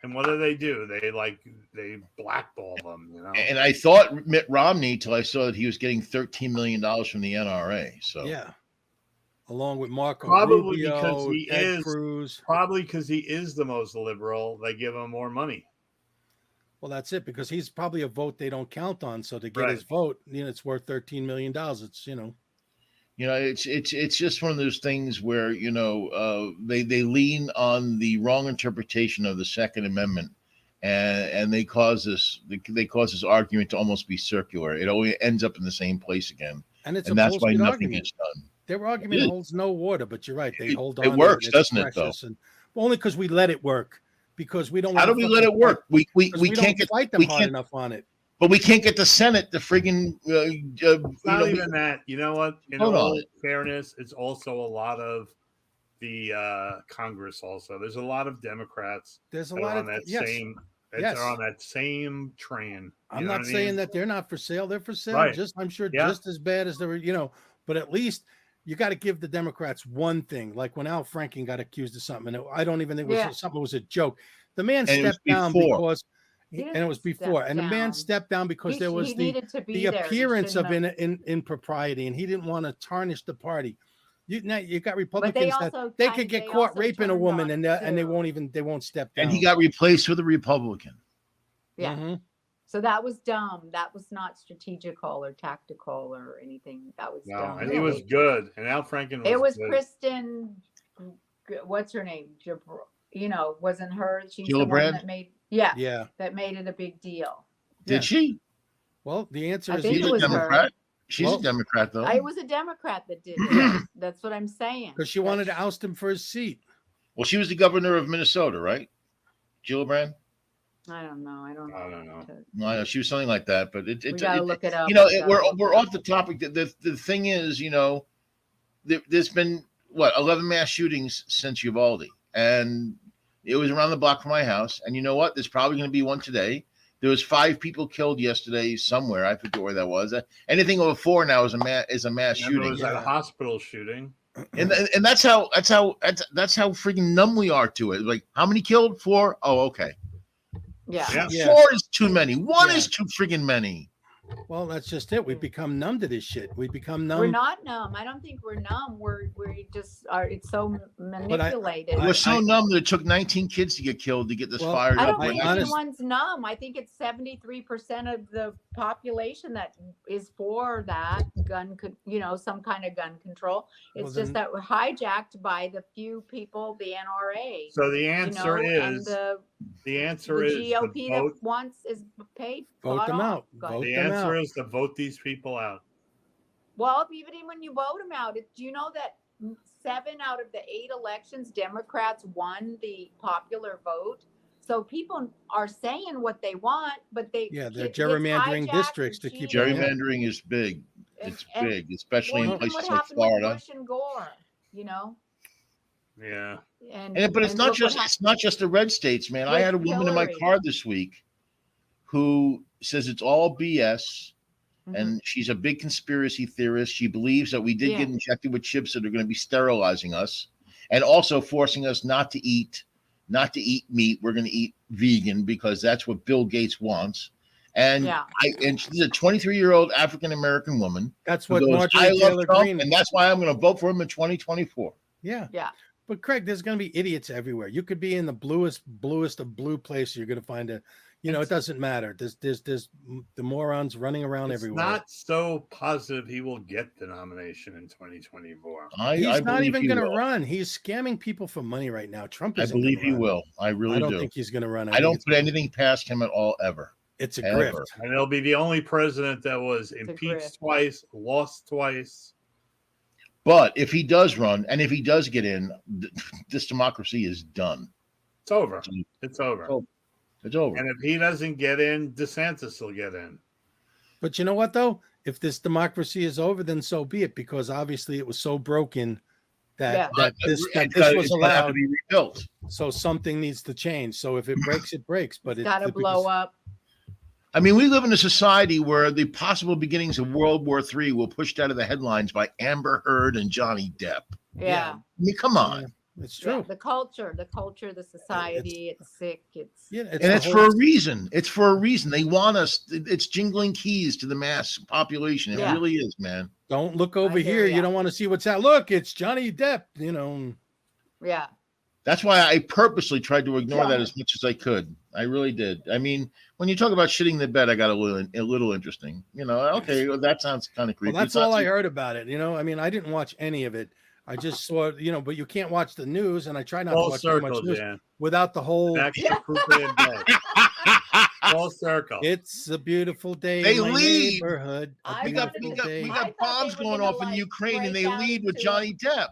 And what do? They blackball them, And I thought Mitt Romney till I saw that he was getting $13 million from the NRA. So yeah, along with Marco probably Rubio, because he Ted is Cruz. Probably because he is the most liberal, they give him more money. Well, that's it, because he's probably a vote they don't count on. So to get his vote, it's worth $13 million. It's it's just one of those things where they lean on the wrong interpretation of the Second Amendment, and they cause this argument to almost be circular. It always ends up in the same place again, and that's why nothing argument. gets done. Their argument holds no water, but you're right. They hold on. It works, doesn't it? Though, and only because we let it work. Because we don't. How do we let it work? We can't fight them hard enough on it. But we can't get the Senate to friggin'. It's not even that. You know what? In all fairness, it's also a lot of the Congress. Also, there's a lot of Democrats. There's a lot of that are on that same train. I'm not saying that they're not for sale. They're for sale. Right. Just as bad as they were. But at least you got to give the Democrats one thing. Like when Al Franken got accused of something, and I don't even think something was a joke. The man stepped down because. And it was before, and the man stepped down because there was the appearance of impropriety, and he didn't want to tarnish the party. You got Republicans that they could get caught raping a woman, and they won't step down. And he got replaced with a Republican. Yeah. Mm-hmm. So that was dumb. That was not strategical or tactical or anything. That was dumb. And he was good. And Al Franken was. It was good. Kristen. What's her name? Wasn't her? She's the one that made. Yeah. That made it a big deal. Did she? Well, the answer is she's a Democrat. She's a Democrat, though. I was a Democrat that did it. That's what I'm saying. Because she wanted to oust him for his seat. Well, she was the governor of Minnesota, right? Gillibrand? I don't know. I don't know. No, I know she was something like that, but we gotta look it up. We're off the topic. The thing is, there's been 11 mass shootings since Uvalde, and it was around the block from my house. And you know what? There's probably going to be one today. There was 5 people killed yesterday somewhere. I forget where that was. Anything over 4 now is a mass shooting. It was a hospital shooting. And that's how freaking numb we are to it. Like, how many killed? 4? Oh, okay. Yeah. 4 is too many. 1 is too freaking many. Well, that's just it. We've become numb to this shit. We become numb. We're not numb. I don't think we're numb. We just are. It's so manipulated. We're so numb that it took 19 kids to get killed to get this fired up. up. I don't think anyone's numb. I think it's 73% of the population that is for that gun, some kind of gun control. It's just that we're hijacked by the few people, the NRA. So the answer is the GOP that wants is paid. Vote them out. The answer is to vote these people out. Well, even when you vote them out, do you know that 7 out of the 8 elections, Democrats won the popular vote? So people are saying what they want, but they're gets gerrymandering hijacked districts and to keep cheated. Gerrymandering is big. It's big, especially in Well, even what places like happened with Florida. Bush and Gore, Yeah. But it's not just the red states, man. I with had a woman in my Hillary. car this week who says it's all BS. Mhm. And she's a big conspiracy theorist. She believes that we did Yeah. get injected with chips that are going to be sterilizing us and also forcing us not to eat meat. We're going to eat vegan because that's what Bill Gates wants. And she's a 23-year-old African-American woman. That's what goes, Marjorie I love Taylor Trump, Greene. and that's why I'm going to vote for him in 2024. Yeah. Yeah. But Craig, there's going to be idiots everywhere. You could be in the bluest of blue place. You're going to find it doesn't matter. There's the morons running around It's everywhere. not so positive he will get the nomination in 2024. He's not even going to run. He's scamming people for money right now. Trump is. I believe he will. I really do. I don't think he's going to run. I don't put anything past him at all, ever. It's a grift. And he'll be the only president that was impeached twice, lost twice. But if he does run, and if he does get in, this democracy is done. It's over. It's over. It's over. And if he doesn't get in, DeSantis will get in. But you know what, though? If this democracy is over, then so be it, because obviously it was so broken that this was allowed to be rebuilt. So something needs to change. So if it breaks, it breaks. But it's got to blow up. I mean, we live in a society where the possible beginnings of World War III were pushed out of the headlines by Amber Heard and Johnny Depp. Yeah. I mean, come on. It's true. Yeah, the culture, the society, it's sick. It's for a reason. It's for a reason. They want us. It's jingling keys to the mass population. It really is, man. Don't look over here. You don't want to see what's out. Look, it's Johnny Depp, Yeah. That's why I purposely tried to ignore that as much as I could. I really did. I mean, when you talk about shitting the bed, I got a little interesting. Okay, well, that sounds kind of creepy. Well, that's all I heard about it. I mean, I didn't watch any of it. I just saw, but you can't watch the news, and I try not to watch too much news without the whole. Full circle. It's a beautiful day they in my lead. neighborhood. We got bombs going off in Ukraine, and they lead with Johnny Depp.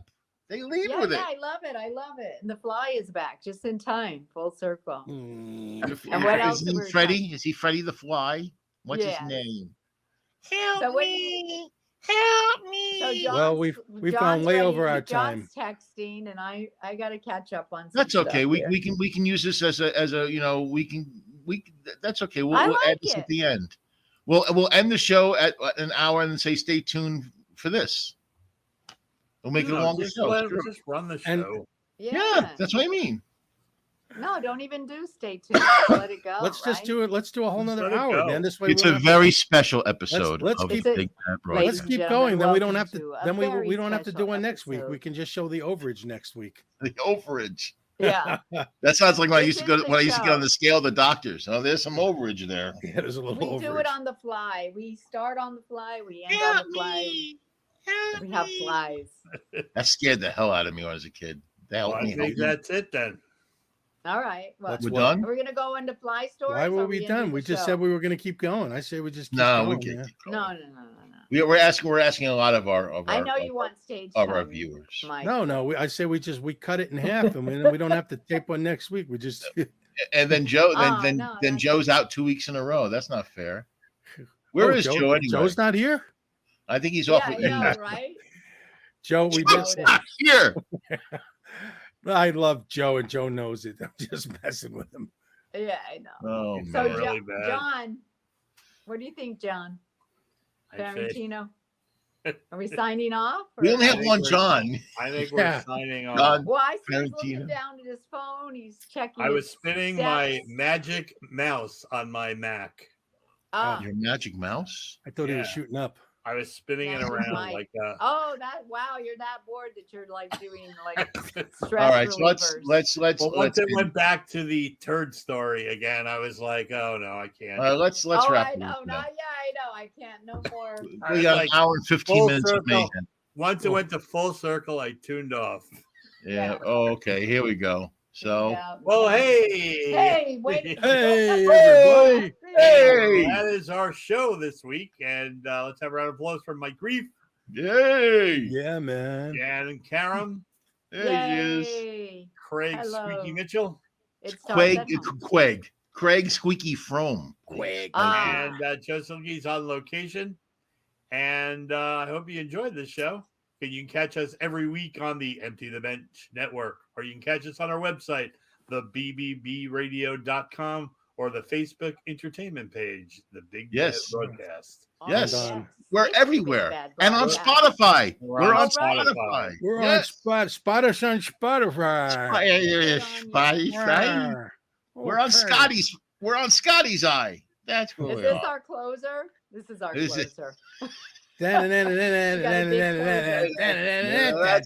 They lead with it. Yeah, I love it. And The Fly is back just in time, full circle. And what else? Is he Freddie? Is he Freddie the Fly? What's his name? Help me. Help me. So we've gone way over our time. John's texting, and I got to catch up on some That's okay. stuff We can use this as a that's okay. We'll add this at the end. We'll end the show at an hour and then say stay tuned for this. We'll make it a longer show. Just run the show. Yeah, that's what I mean. No, don't even do stay tuned. Just let it go. Just do it. Let's do a whole nother hour, man. This way it's a very special episode. Let's keep going. Then we don't have to. Then we don't have to do one next week. We can just show the overage next week. The overage. Yeah. That sounds like when I used to get on the scale of the doctors. Oh, there's some overage there. Yeah, there's a little overage. We do it on the fly. We start on the fly. We end on the fly. We have flies. That scared the hell out of me when I was a kid. I think that's it then. All right. Well, we're done. We're gonna go into fly stories. Why were we done? We just said we were going to keep going. I say we just keep going. We can't keep going. No. We're asking a lot of our. I know you want stage of time, our viewers. Mike. No. I say we cut it in half, and we don't have to tape one next week. We just. And then Joe's out 2 weeks in a row. That's not fair. Where is Joe anyway? Joe's not here. I think he's off. Yeah, right. Joe, we did not here. I love Joe, and Joe knows it. I'm just messing with him. Yeah, I know. Oh, so, really bad. John, what do you think, John? Tarantino? Are we signing off? We only have one John. I think we're signing off. Well, I see he's looking down at his phone. He's checking. I was spinning my magic mouse on my Mac. Your magic mouse? I thought he was shooting up. I was spinning it around like that. Oh, you're that bored that you're like doing like stress All right, relievers. so let's once it went back to the turd story again, I was like, oh no, I can't. Let's wrap I know. I know. I can't. No more. We got an hour and 15 minutes of mayhem. Once it went to full circle, I tuned off. Yeah. Oh, okay. Here we go. So. Well, hey. Hey, wait. Hey, everybody. Hey. That is our show this week, and let's have a round of applause for Mike Grief. Yay. Yeah, man. Jann and Karen. There he is. Craig Hello. Squeaky Mitchell. It starts at home. Craig Squeaky Frome. Quick. And Joe Silkie's on location. And I hope you enjoyed this show. You can catch us every week on the Empty the Bench Network, or you can catch us on our website, thebbbradio.com, or the Facebook entertainment page, the Big Bad Broadcast. Yes. We're everywhere. And on Spotify. We're on Spotify. We're on Spotify. Spotify. We're on Scotty's. We're on Scotty's Eye. That's where Is we this are. our closer? This is our closer. That's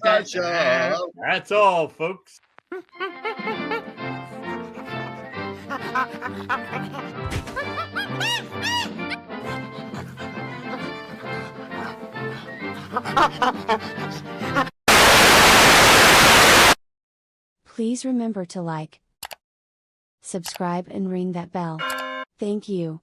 our show. That's all, folks. Please remember to like, subscribe, and ring that bell. Thank you.